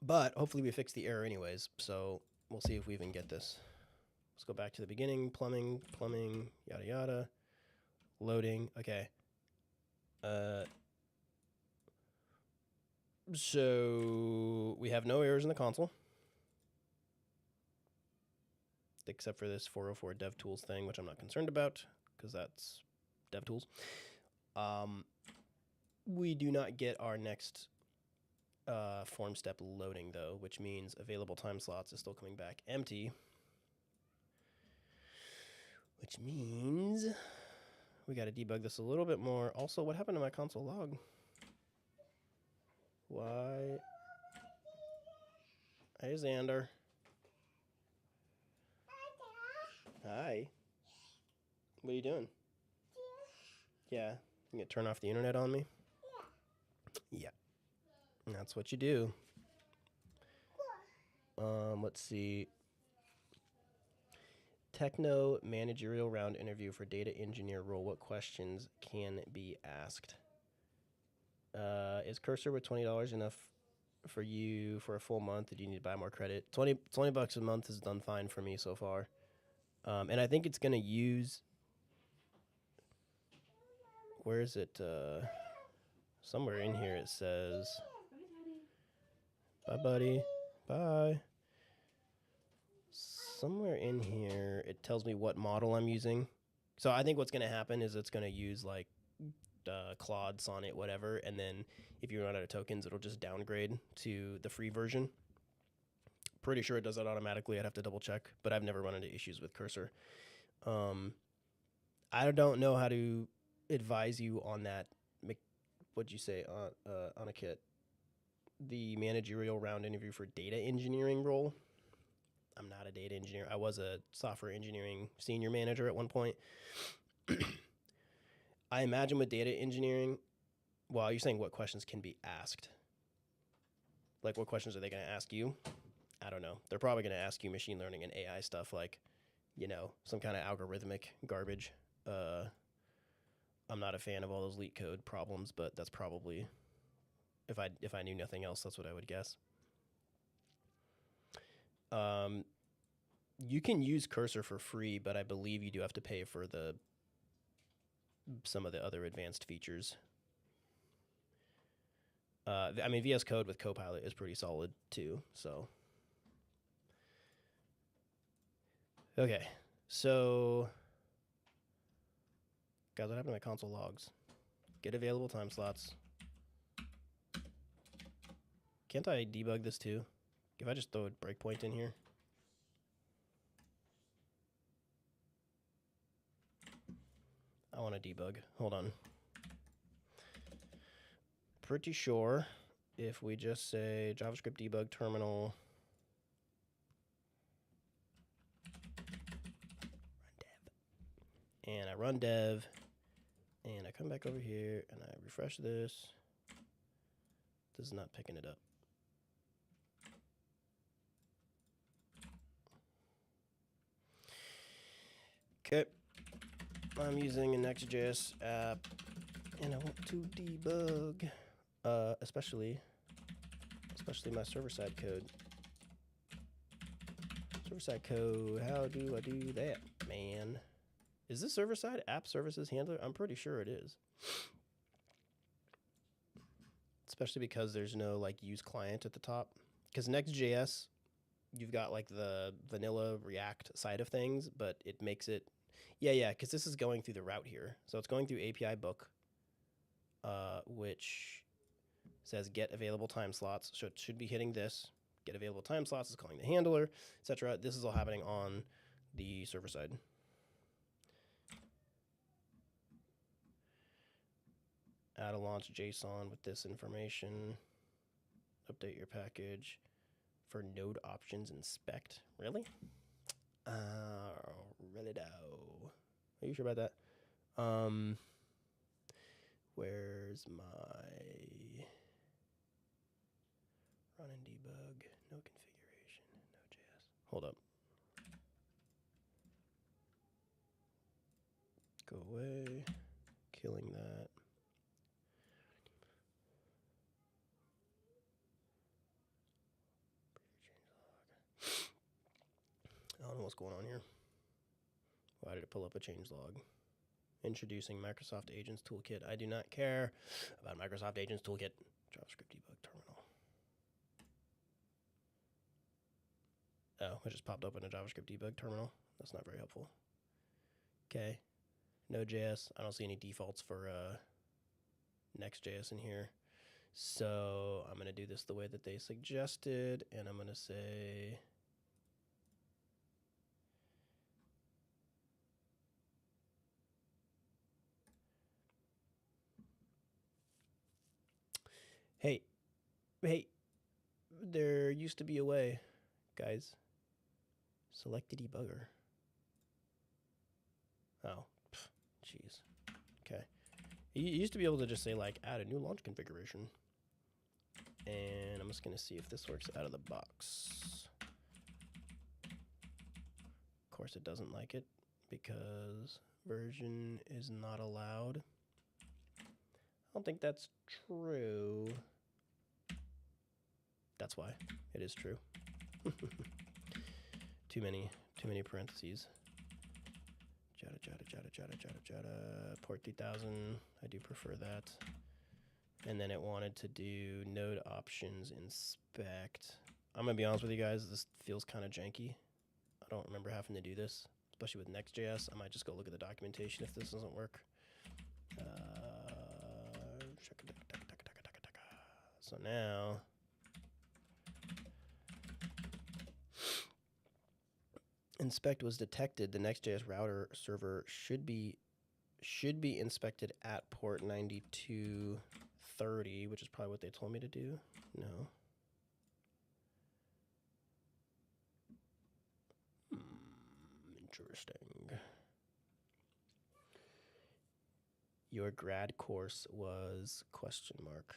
Speaker 1: But hopefully we fix the error anyways, so we'll see if we even get this. Let's go back to the beginning. Plumbing, yada yada. Loading. Okay. So we have no errors in the console, except for this 404 DevTools thing, which I'm not concerned about because that's DevTools. We do not get our next form step loading though, which means available time slots is still coming back empty, which means we got to debug this a little bit more. Also, what happened to my console log? Why? Hey, Xander. Hi. What are you doing? Yeah. You gonna turn off the internet on me? Yeah. That's what you do. Let's see. Techno managerial round interview for data engineer role. What questions can be asked? Is Cursor with $20 enough for you for a full month? Did you need to buy more credit? 20 bucks a month has done fine for me so far. And I think it's gonna use. Where is it? Somewhere in here it says. Bye, buddy. Bye. Somewhere in here it tells me what model I'm using. So I think what's going to happen is it's going to use like Claude, Sonnet, whatever, and then if you run out of tokens, it'll just downgrade to the free version. Pretty sure it does that automatically. I'd have to double check, but I've never run into issues with Cursor. I don't know how to advise you on that. What'd you say, on a kit? The managerial round interview for data engineering role. I'm not a data engineer. I was a software engineering senior manager at one point. I imagine with data engineering, well, you're saying what questions can be asked. Like what questions are they going to ask you? I don't know. They're probably going to ask you machine learning and AI stuff like, you know, some kind of algorithmic garbage. I'm not a fan of all those leak code problems, but that's probably, if I knew nothing else, that's what I would guess. You can use Cursor for free, but I believe you do have to pay for some of the other advanced features. I mean, VS Code with Copilot is pretty solid too. So, okay, so guys, what happened to my console logs? Get available time slots. Can't I debug this too? If I just throw a breakpoint in here. I want to debug. Hold on. Pretty sure if we just say JavaScript debug terminal, run dev, and I run dev, and I come back over here and I refresh this. This is not picking it up. Okay. I'm using a NextJs app, and I want to debug, especially my server-side code. Server-side code, how do I do that, man? Is this server-side app services handler? I'm pretty sure it is. Especially because there's no like use client at the top. Because Next.js, you've got like the vanilla React side of things, but it makes it, yeah, because this is going through the route here. So it's going through API book, which says get available time slots. So it should be hitting this. Get available time slots is calling the handler, etc. This is all happening on the server side. Add a launch JSON with this information. Update your package for node options inspect. Really? Really though. Are you sure about that? Where's my run and debug? No configuration. No JS. Hold up. Go away. Killing that. I don't know what's going on here. Why did it pull up a change log? Introducing Microsoft Agents Toolkit. I do not care about Microsoft Agents Toolkit. JavaScript debug terminal. Oh, it just popped up in a JavaScript debug terminal. That's not very helpful. Okay. Node.js. I don't see any defaults for Next.js in here. So I'm going to do this the way that they suggested, and I'm going to say hey, there used to be a way, guys. Select the debugger. Oh, jeez. Okay. You used to be able to just say, like, add a new launch configuration. And I'm just going to see if this works out of the box. Of course, it doesn't like it because version is not allowed. I don't think that's true. That's why it is true. Too many parentheses. Jada. Port 3000. I do prefer that. And then it wanted to do node options inspect. I'm gonna be honest with you guys, this feels kind of janky. I don't remember having to do this, especially with Next.js. I might just go look at the documentation if this doesn't work. So now, inspect was detected. The Next.js router server should be inspected at port 9230, which is probably what they told me to do. No. Interesting. Your grad course was question mark.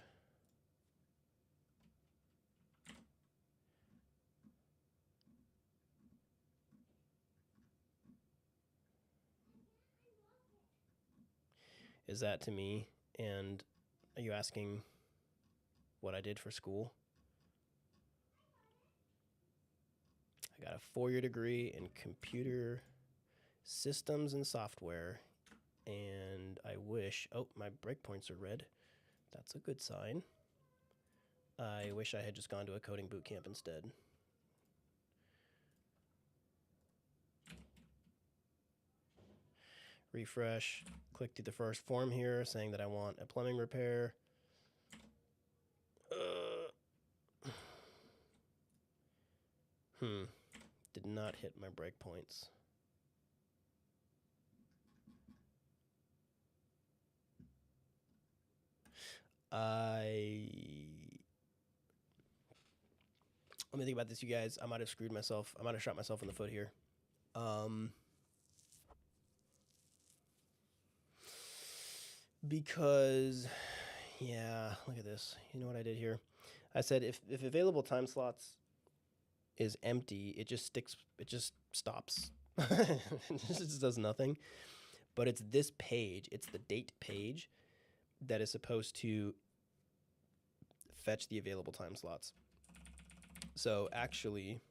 Speaker 1: Is that to me? And are you asking what I did for school? I got a 4-year degree in computer systems and software, and I wish, oh, my breakpoints are red. That's a good sign. I wish I had just gone to a coding boot camp instead. Refresh, click through the first form here saying that I want a plumbing repair. Did not hit my breakpoints. Let me think about this, you guys. I might have screwed myself. I might have shot myself in the foot here. Because, yeah, look at this. You know what I did here? I said if available time slots is empty, it just stops This just does nothing. But it's this page, it's the date page that is supposed to fetch the available time slots. So actually,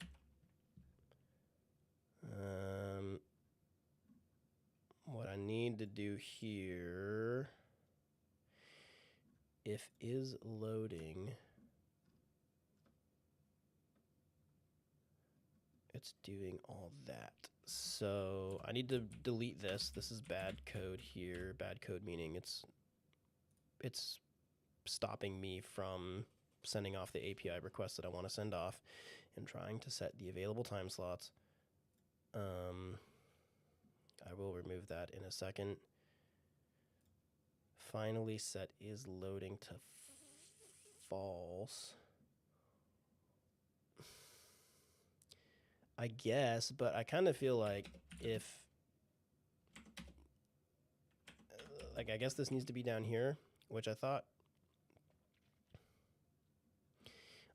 Speaker 1: what I need to do here, if is loading, it's doing all that. So I need to delete this. This is bad code here. Bad code meaning it's stopping me from sending off the API request that I want to send off and trying to set the available time slots. I will remove that in a second. Finally set is loading to false. I guess, but I kind of feel like if, like, I guess this needs to be down here, which I thought.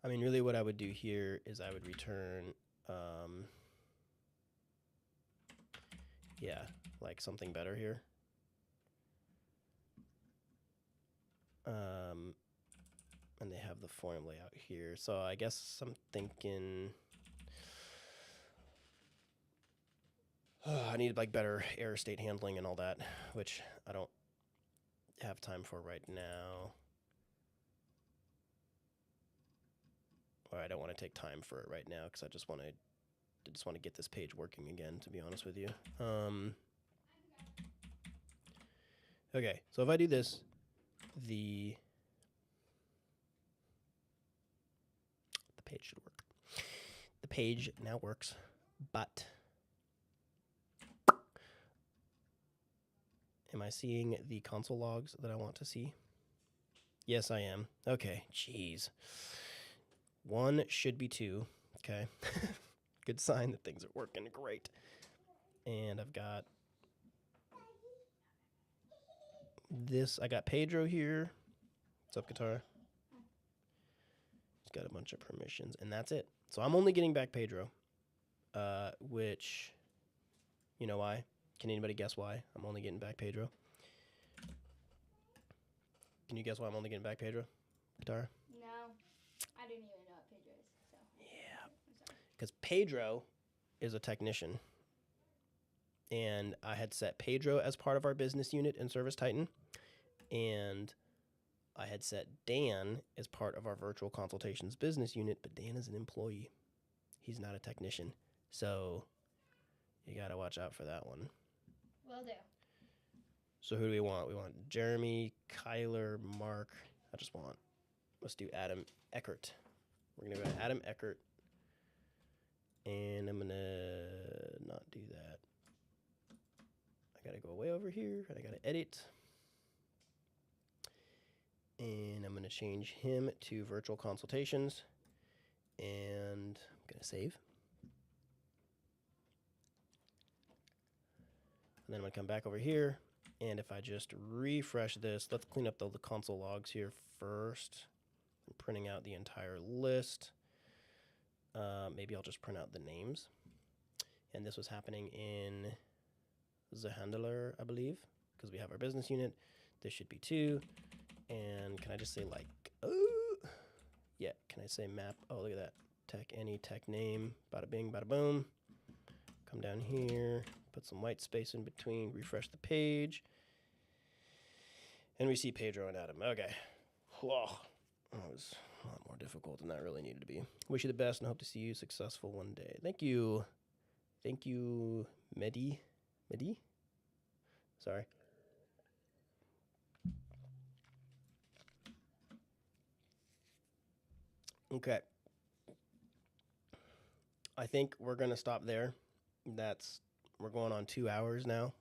Speaker 1: I mean, really what I would do here is I would return, yeah, like something better here. And they have the form layout here. So I guess I'm thinking, I need like better error state handling and all that, which I don't have time for right now. Or I don't want to take time for it right now because I just want to get this page working again, to be honest with you. Okay, so if I do this, the page should work. The page now works, but am I seeing the console logs that I want to see? Yes, I am. Okay, jeez. 1 should be 2. Okay. Good sign that things are working great. And I've got this. I got Pedro here. What's up, Guitar? He's got a bunch of permissions, and that's it. So I'm only getting back Pedro, which, you know why? Can anybody guess why I'm only getting back Pedro? Can you guess why I'm only getting back Pedro? Guitar?
Speaker 2: No, I didn't even know what Pedro is. So
Speaker 1: Yeah. Because Pedro is a technician. And I had set Pedro as part of our business unit in Service Titan. And I had set Dan as part of our virtual consultations business unit, but Dan is an employee. He's not a technician. So you got to watch out for that one.
Speaker 2: Will do.
Speaker 1: So who do we want? We want Jeremy, Kyler, Mark. Let's do Adam Eckert. We're going to go to Adam Eckert. And I'm going to not do that. I got to go way over here. And I got to edit. And I'm going to change him to virtual consultations. And I'm going to save. And then I'm going to come back over here. And if I just refresh this, let's clean up the console logs here first. I'm printing out the entire list. Maybe I'll just print out the names. And this was happening in the handler, I believe, because we have our business unit. This should be 2. And can I just say like, oh, yeah, can I say map? Oh, look at that. Tech, any tech name, bada bing, bada boom. Come down here, put some white space in between, refresh the page. And we see Pedro and Adam. Okay. Whoa. That was a lot more difficult than that really needed to be. Wish you the best and hope to see you successful one day. Thank you. Thank you, Medi. Medi? Sorry. Okay. I think we're going to stop there. We're going on 2 hours now.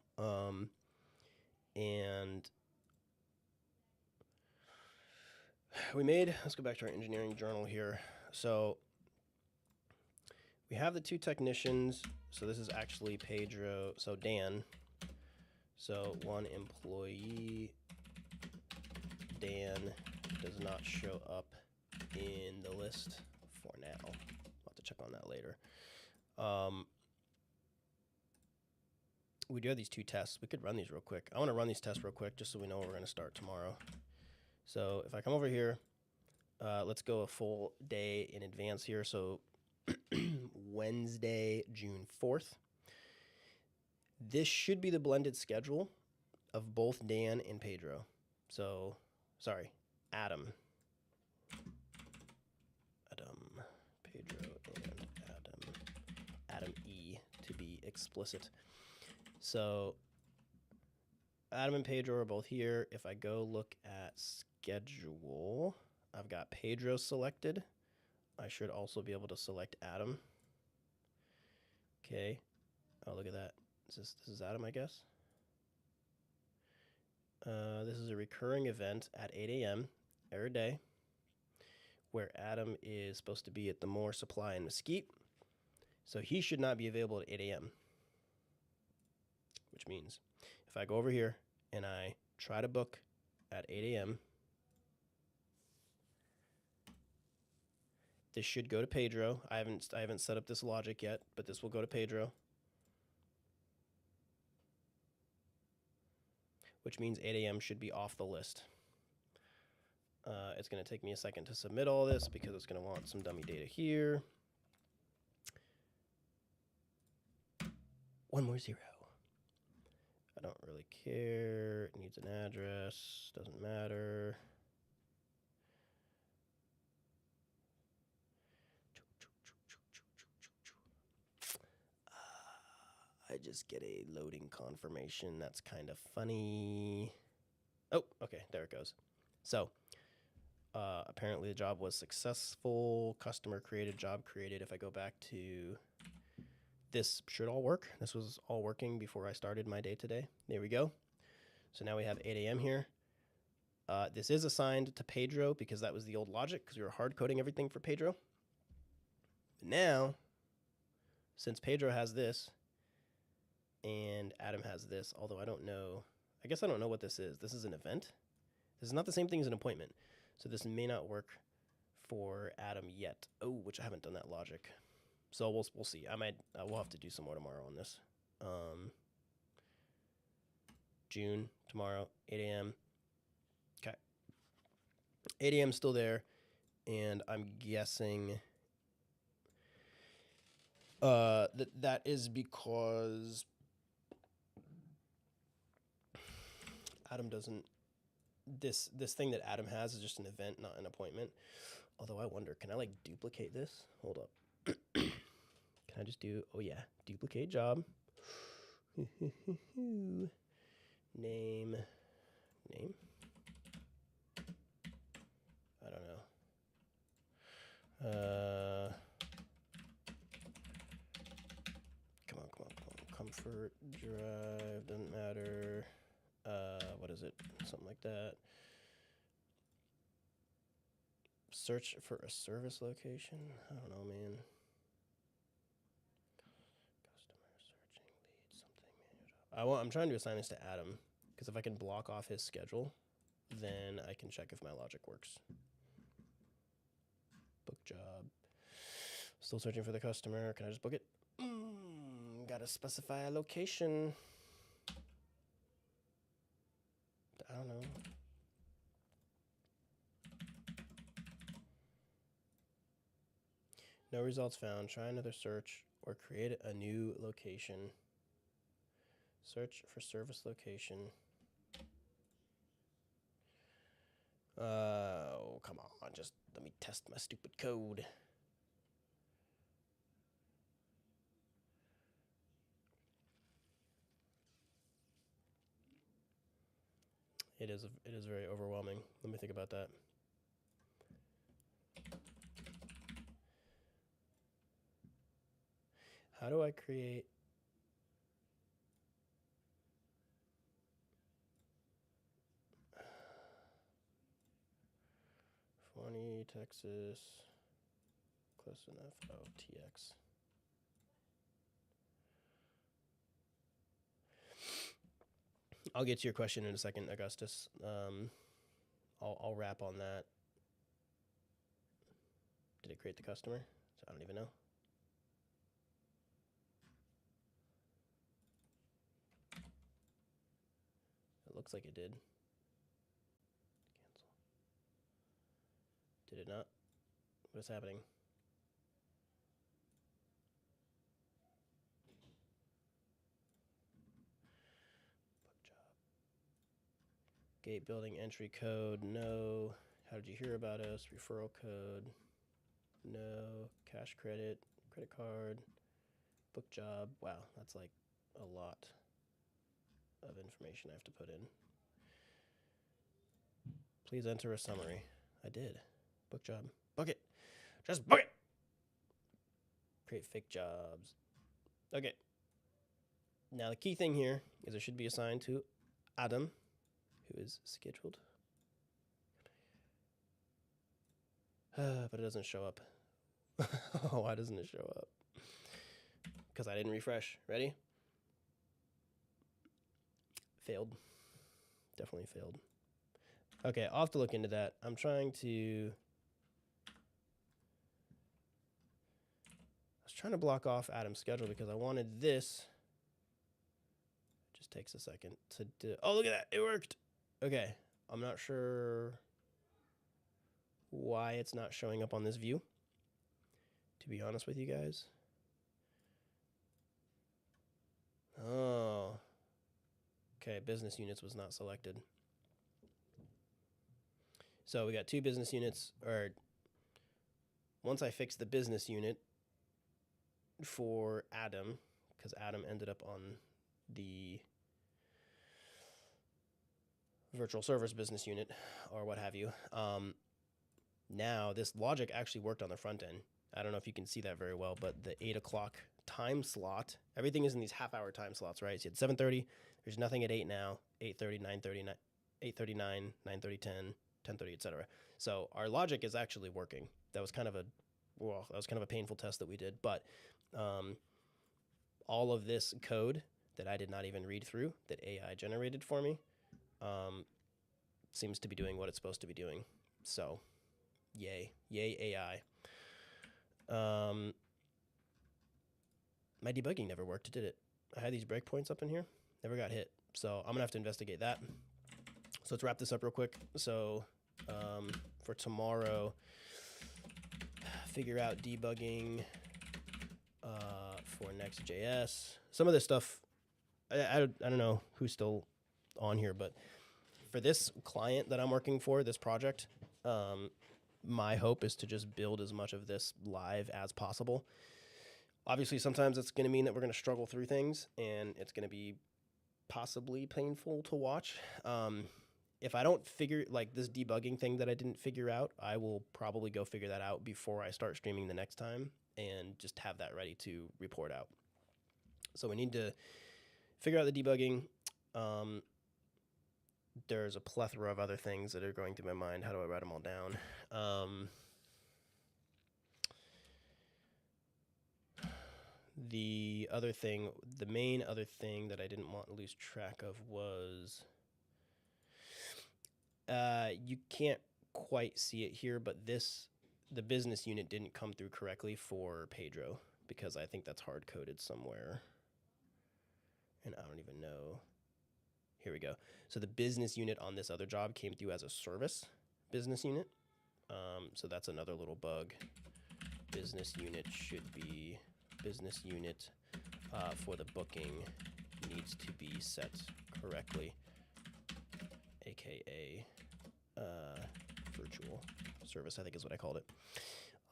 Speaker 1: And let's go back to our engineering journal here. So we have the 2 technicians. So this is actually Pedro. So Dan. So 1 employee, Dan, does not show up in the list for now. I'll have to check on that later. we do have these 2 tests. We could run these real quick. I want to run these tests real quick just so we know where we're going to start tomorrow. So if I come over here, let's go a full day in advance here. So Wednesday, June 4th. This should be the blended schedule of both Dan and Pedro. So, sorry, Adam. Pedro, and Adam E, to be explicit. So, Adam and Pedro are both here. If I go look at schedule, I've got Pedro selected. I should also be able to select Adam. Okay. Oh, look at that. This is Adam, I guess. This is a recurring event at 8 a.m. every day, where Adam is supposed to be at the Moore Supply in Mesquite. So he should not be available at 8 a.m. Which means if I go over here and I try to book at 8 a.m., this should go to Pedro. I haven't set up this logic yet, but this will go to Pedro. Which means 8 a.m. should be off the list. It's going to take me a second to submit all this because it's going to want some dummy data here. 1 more 0. I don't really care. It needs an address. Doesn't matter. I just get a loading confirmation. That's kind of funny. Oh, okay, there it goes. So, apparently the job was successful. Customer created, job created. If I go back to this, should all work. This was all working before I started my day today. There we go. So now we have 8 a.m. here. This is assigned to Pedro because that was the old logic because we were hard coding everything for Pedro. But now, since Pedro has this, and Adam has this, although I don't know. I guess I don't know what this is. This is an event. This is not the same thing as an appointment. So this may not work for Adam yet. Oh, which I haven't done that logic. So we'll see. We'll have to do some more tomorrow on this. June, tomorrow, 8 a.m. Okay. 8 a.m. still there. And I'm guessing that is because Adam doesn't, this thing that Adam has is just an event, not an appointment. Although I wonder, can I like duplicate this? Hold up. Can I just do, oh yeah, duplicate job. Name. I don't know. Come on. Comfort drive, doesn't matter. What is it? Something like that. Search for a service location? I don't know, man. Customer searching lead, something manual job. I'm trying to assign this to Adam, because if I can block off his schedule, then I can check if my logic works. Book job. Still searching for the customer. Can I just book it? Gotta specify a location. I don't know. No results found. Try another search or create a new location. Search for service location. Oh, come on. Just let me test my stupid code. It is very overwhelming. Let me think about that. How do I create Funny, Texas, close enough. Oh, TX. I'll get to your question in a second, Augustus. I'll wrap on that. Did it create the customer? I don't even know. Looks like it did. Cancel. Did it not? What is happening? Book job. Gate building entry code, no. How did you hear about us? Referral code, no. Cash credit, credit card, book job. Wow, that's like a lot of information I have to put in. Please enter a summary. I did. Book job. Book it. Just book it. Create fake jobs. Okay. Now the key thing here is it should be assigned to Adam, who is scheduled. But it doesn't show up. Why doesn't it show up? Because I didn't refresh. Ready? Failed. Definitely failed. Okay, I'll have to look into that. I'm trying to block off Adam's schedule because I wanted this. It just takes a second to do. Oh, look at that. It worked. Okay. I'm not sure why it's not showing up on this view, to be honest with you guys. Oh. Okay, business units was not selected. So we got 2 business units, or once I fix the business unit for Adam, because Adam ended up on the virtual service business unit or what have you. Now this logic actually worked on the front end. I don't know if you can see that very well, but the 8 o'clock time slot, everything is in these half-hour time slots, right? So you had 7:30, there's nothing at 8 now, 8:30, 9:30, 8:39, 9:30, 10, 10:30, etc. So our logic is actually working. That was kind of a painful test that we did, but all of this code that I did not even read through, that AI generated for me, seems to be doing what it's supposed to be doing. So, yay AI. My debugging never worked, did it? I had these breakpoints up in here, never got hit. So I'm gonna have to investigate that. So let's wrap this up real quick. So for tomorrow, figure out debugging for NextJS. Some of this stuff, I don't know who's still on here, but for this client that I'm working for, this project, my hope is to just build as much of this live as possible. Obviously, sometimes it's going to mean that we're going to struggle through things, and it's going to be possibly painful to watch. If I don't figure, like this debugging thing that I didn't figure out, I will probably go figure that out before I start streaming the next time and just have that ready to report out. So we need to figure out the debugging. There's a plethora of other things that are going through my mind. How do I write them all down? The main other thing that I didn't want to lose track of was, you can't quite see it here, but the business unit didn't come through correctly for Pedro because I think that's hard coded somewhere. And I don't even know. Here we go. So the business unit on this other job came through as a service business unit. So that's another little bug. Business unit should be business unit for the booking needs to be set correctly, aka virtual service, I think is what I called it.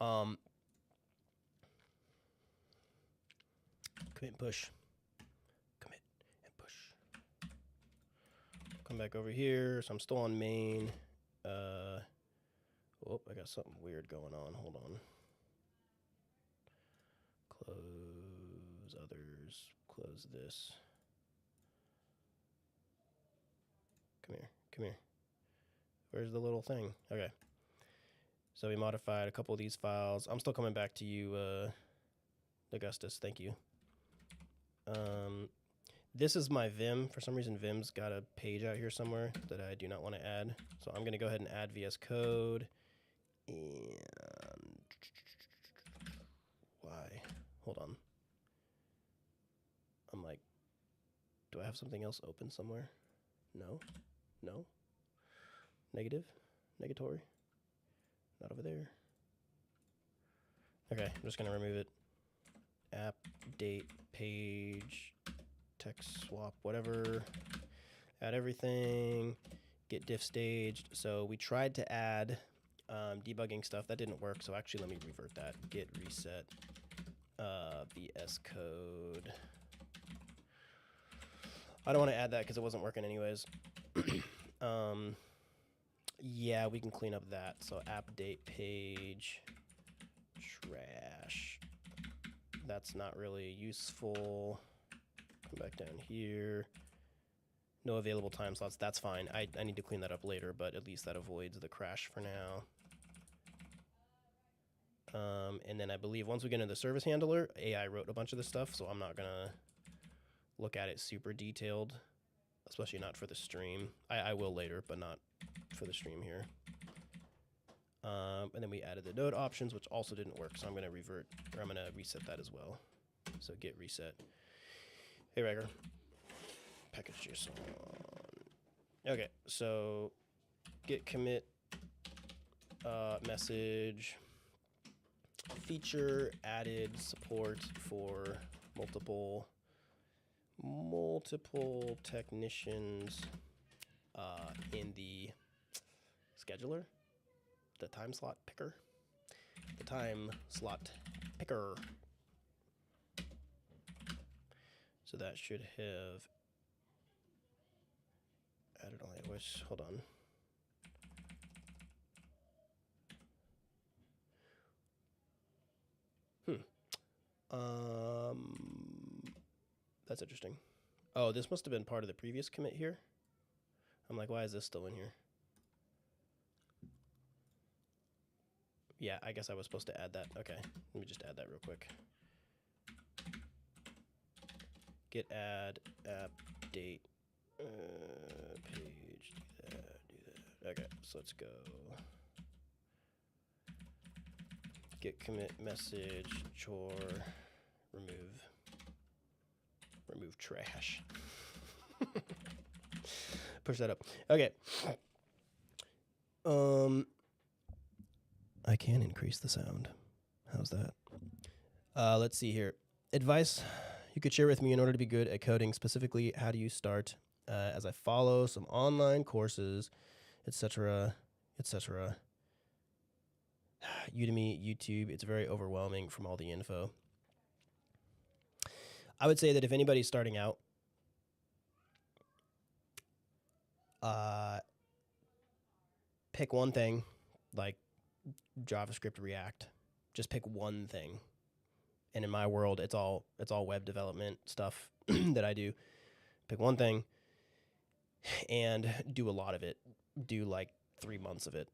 Speaker 1: Commit and push. Commit and push. Come back over here. So I'm still on main. Oh, I got something weird going on. Hold on. Close others. Close this. Come here. Come here. Where's the little thing? Okay. So we modified a couple of these files. I'm still coming back to you, Augustus. Thank you. This is my Vim. For some reason, Vim's got a page out here somewhere that I do not want to add. So I'm going to go ahead and add VS Code. And why? Hold on. I'm like, do I have something else open somewhere? No. Negative. Negatory. Not over there. Okay, I'm just gonna remove it. App, date, page, text swap, whatever. Add everything. Get diff staged. So we tried to add debugging stuff. That didn't work. So actually, let me revert that. Get reset VS Code. I don't want to add that because it wasn't working anyways. Yeah, we can clean up that. So app date page trash. That's not really useful. Come back down here. No available time slots. That's fine. I need to clean that up later, but at least that avoids the crash for now. And then I believe once we get into the service handler, AI wrote a bunch of this stuff, so I'm not going to look at it super detailed, especially not for the stream. I will later, but not for the stream here. And then we added the node options, which also didn't work, so I'm going to revert, or I'm going to reset that as well. So git reset. Hey, Rager. Package JSON. Okay, so git commit message feature added support for multiple technicians in the scheduler, the time slot picker, So that should have added all. I wish. Hold on. That's interesting. Oh, this must have been part of the previous commit here. I'm like, why is this still in here? Yeah, I guess I was supposed to add that. Okay, let me just add that real quick. Git add app date page. Do that. Okay, so let's go. Git commit message chore remove trash. Push that up. Okay. I can increase the sound. How's that? Let's see here. Advice you could share with me in order to be good at coding. Specifically, how do you start? As I follow some online courses, etc., etc. Udemy, YouTube, it's very overwhelming from all the info. I would say that if anybody's starting out, pick one thing, like JavaScript, React. Just pick one thing. And in my world, it's all web development stuff that I do. Pick one thing and do a lot of it. Do like 3 months of it.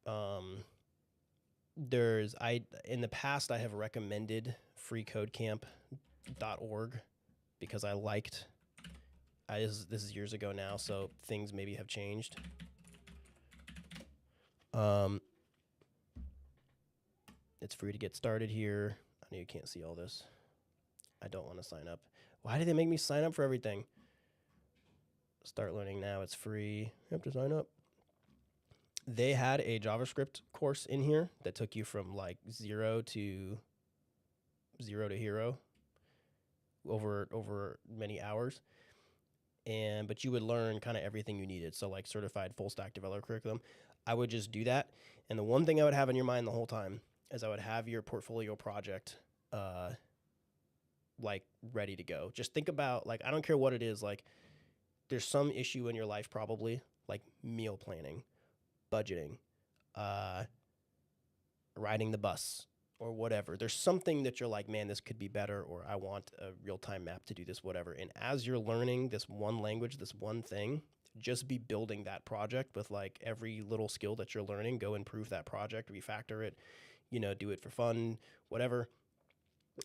Speaker 1: In the past, I have recommended freecodecamp.org because I liked. This is years ago now, so things maybe have changed. It's free to get started here. I know you can't see all this. I don't want to sign up. Why do they make me sign up for everything? Start learning now. It's free. You have to sign up. They had a JavaScript course in here that took you from like zero to hero over many hours. But you would learn kind of everything you needed. So like certified full stack developer curriculum. I would just do that. And the one thing I would have in your mind the whole time is I would have your portfolio project like ready to go. Just think about, like, I don't care what it is, like there's some issue in your life probably, like meal planning, budgeting, riding the bus or whatever. There's something that you're like, man, this could be better, or I want a real-time map to do this, whatever. And as you're learning this one language, this one thing, just be building that project with like every little skill that you're learning. Go improve that project, refactor it, do it for fun, whatever.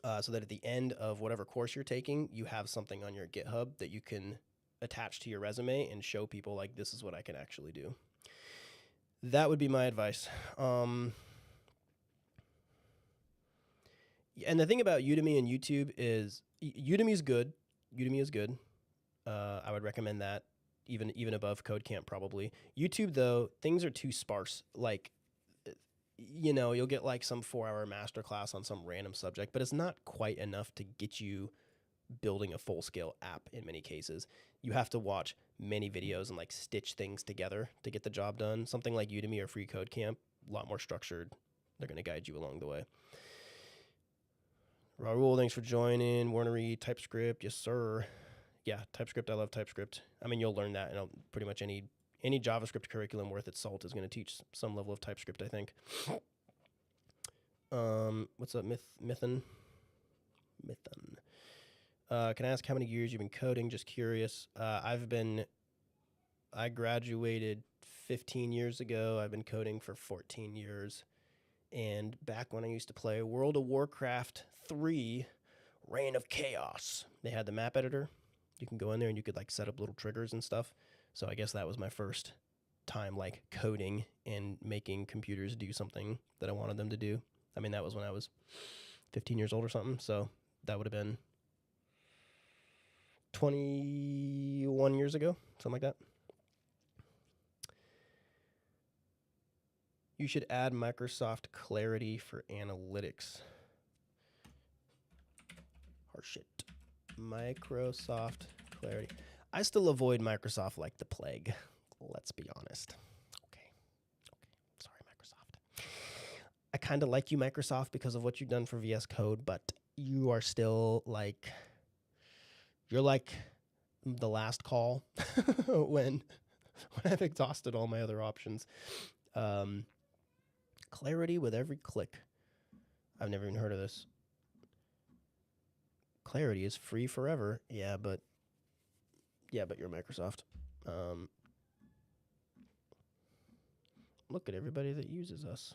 Speaker 1: So that at the end of whatever course you're taking, you have something on your GitHub that you can attach to your resume and show people like, this is what I can actually do. That would be my advice. And the thing about Udemy and YouTube is Udemy is good. I would recommend that. even above Code Camp probably. YouTube though, things are too sparse. Like, you'll get like some 4-hour masterclass on some random subject, but it's not quite enough to get you building a full-scale app in many cases. You have to watch many videos and like stitch things together to get the job done. Something like Udemy or Free Code Camp, a lot more structured. They're going to guide you along the way. Raul, thanks for joining. Warnery, TypeScript, yes sir. Yeah, TypeScript, I love TypeScript. I mean, you'll learn that in pretty much any JavaScript curriculum worth its salt is going to teach some level of TypeScript, I think. What's up, Mython? Can I ask how many years you've been coding? Just curious. I graduated 15 years ago. I've been coding for 14 years. And back when I used to play World of Warcraft 3, Reign of Chaos, they had the map editor. You can go in there and you could like set up little triggers and stuff. So I guess that was my first time like coding and making computers do something that I wanted them to do. I mean, that was when I was 15 years old or something. So that would have been 21 years ago, something like that. You should add Microsoft Clarity for analytics. Shit. Microsoft Clarity. I still avoid Microsoft like the plague. Let's be honest. Okay. Sorry, Microsoft. I kind of like you, Microsoft, because of what you've done for VS Code, but you are still like, you're like the last call when I've exhausted all my other options. Clarity with every click. I've never even heard of this. Clarity is free forever. Yeah, but you're Microsoft. Look at everybody that uses us.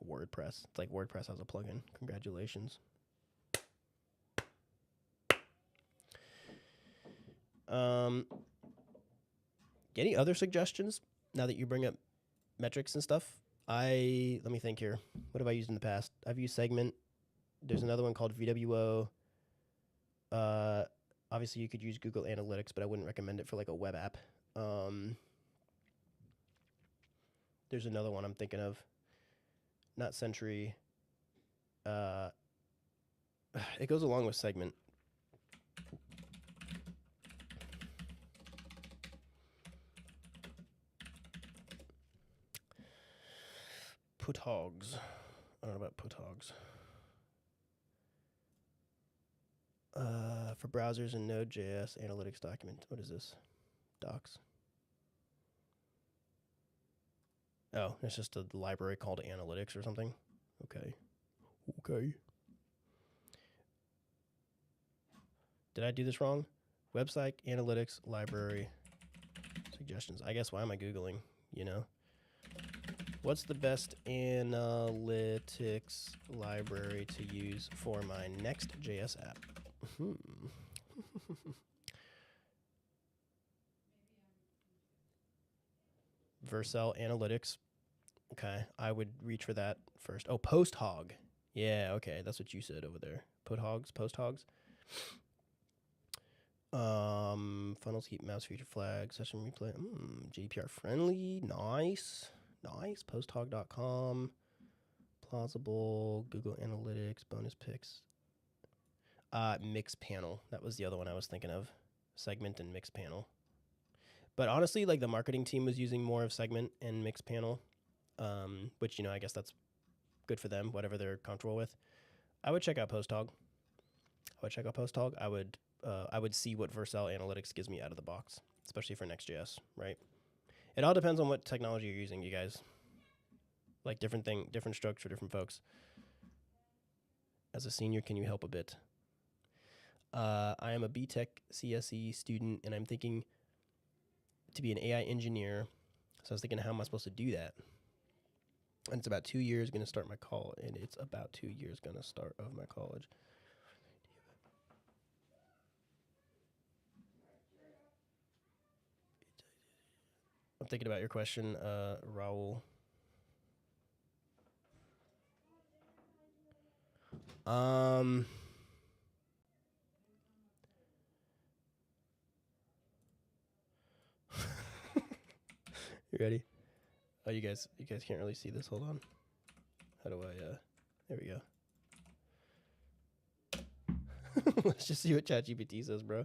Speaker 1: WordPress. It's like WordPress has a plugin. Congratulations. Any other suggestions now that you bring up metrics and stuff? Let me think here. What have I used in the past? I've used Segment. There's another one called VWO. Obviously, you could use Google Analytics, but I wouldn't recommend it for like a web app. There's another one I'm thinking of. Not Sentry. It goes along with Segment. Puthogs. I don't know about Puthogs. For browsers and Node.js analytics document. What is this? Docs. Oh, it's just a library called analytics or something. Okay. Did I do this wrong? Website, analytics, library, suggestions. I guess why am I Googling, What's the best analytics library to use for my NextJS app? Vercel Analytics. Okay, I would reach for that first. Oh, PostHog. Yeah, okay, that's what you said over there. PostHogs. Funnels, heat maps, feature flag, session replay. GDPR friendly. Nice. Posthog.com. Plausible. Google Analytics. Bonus picks. Mixpanel. That was the other one I was thinking of. Segment and Mixpanel. But honestly, like the marketing team was using more of Segment and Mixpanel, which, I guess that's good for them, whatever they're comfortable with. I would check out PostHog. I would see what Vercel Analytics gives me out of the box, especially for Next.js, right? It all depends on what technology you're using, you guys. Like different strokes for different folks. As a senior, can you help a bit? I am a BTech CSE student, and I'm thinking to be an AI engineer. So I was thinking, how am I supposed to do that? And it's about 2 years going to start my college. I'm thinking about your question, Raul. You ready? Oh, you guys can't really see this. Hold on. How do I? There we go. Let's just see what ChatGPT says, bro.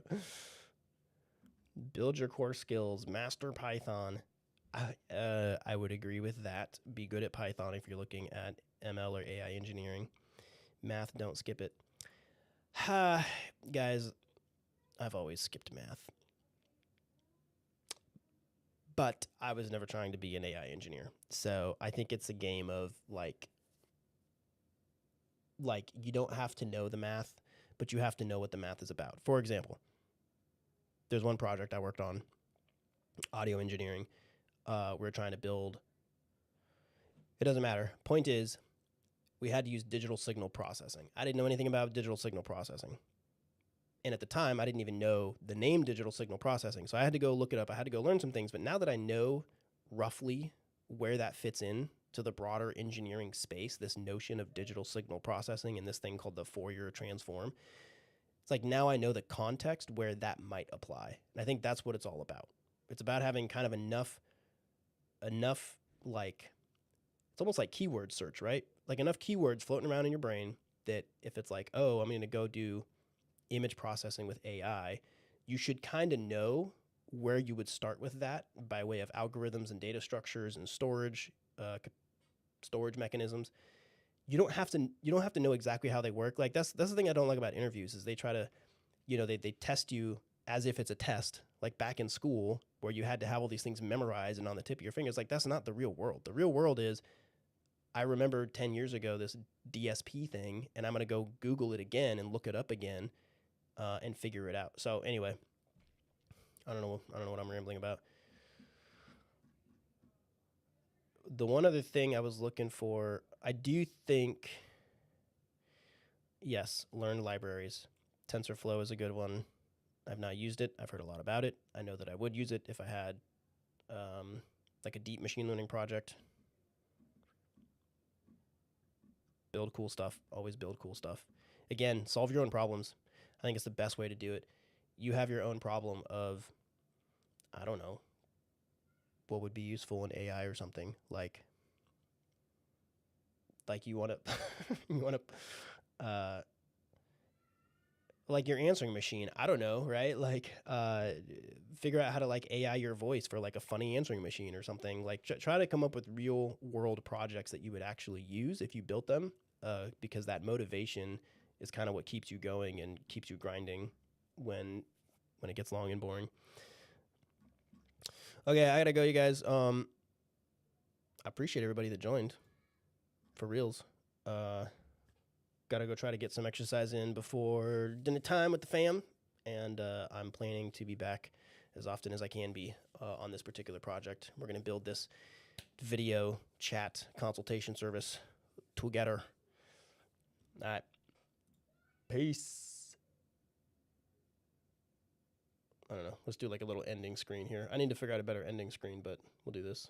Speaker 1: Build your core skills. Master Python. I would agree with that. Be good at Python if you're looking at ML or AI engineering. Math, don't skip it. Guys, I've always skipped math. But I was never trying to be an AI engineer. So I think it's a game of like you don't have to know the math, but you have to know what the math is about. For example, there's one project I worked on, audio engineering. We're trying to build. It doesn't matter. Point is, we had to use digital signal processing. I didn't know anything about digital signal processing. And at the time, I didn't even know the name digital signal processing. So I had to go look it up. I had to go learn some things. But now that I know roughly where that fits in to the broader engineering space, this notion of digital signal processing and this thing called the Fourier transform, it's like now I know the context where that might apply. And I think that's what it's all about. It's about having kind of enough like, it's almost like keyword search, right? Like enough keywords floating around in your brain that if it's like, oh, I'm going to go do image processing with AI, you should kind of know where you would start with that by way of algorithms and data structures and storage mechanisms. You don't have to know exactly how they work. Like that's the thing I don't like about interviews is they try to, they test you as if it's a test, like back in school where you had to have all these things memorized and on the tip of your fingers. Like that's not the real world. The real world is, I remember 10 years ago this DSP thing, and I'm going to go Google it again and look it up again and figure it out. So anyway, I don't know what I'm rambling about. The one other thing I was looking for, I do think, yes, learn libraries. TensorFlow is a good one. I've not used it. I've heard a lot about it. I know that I would use it if I had like a deep machine learning project. Build cool stuff. Always build cool stuff. Again, solve your own problems. I think it's the best way to do it. You have your own problem of, I don't know, what would be useful in AI or something. Like you want to, like your answering machine. I don't know, right? Like, figure out how to like AI your voice for like a funny answering machine or something. Like try to come up with real world projects that you would actually use if you built them, because that motivation is kind of what keeps you going and keeps you grinding when it gets long and boring. Okay, I gotta go, you guys. I appreciate everybody that joined. For reals. Gotta go try to get some exercise in before dinner time with the fam. And I'm planning to be back as often as I can be on this particular project. We're gonna build this video chat consultation service together. All right. Peace. I don't know. Let's do like a little ending screen here. I need to figure out a better ending screen, but we'll do this.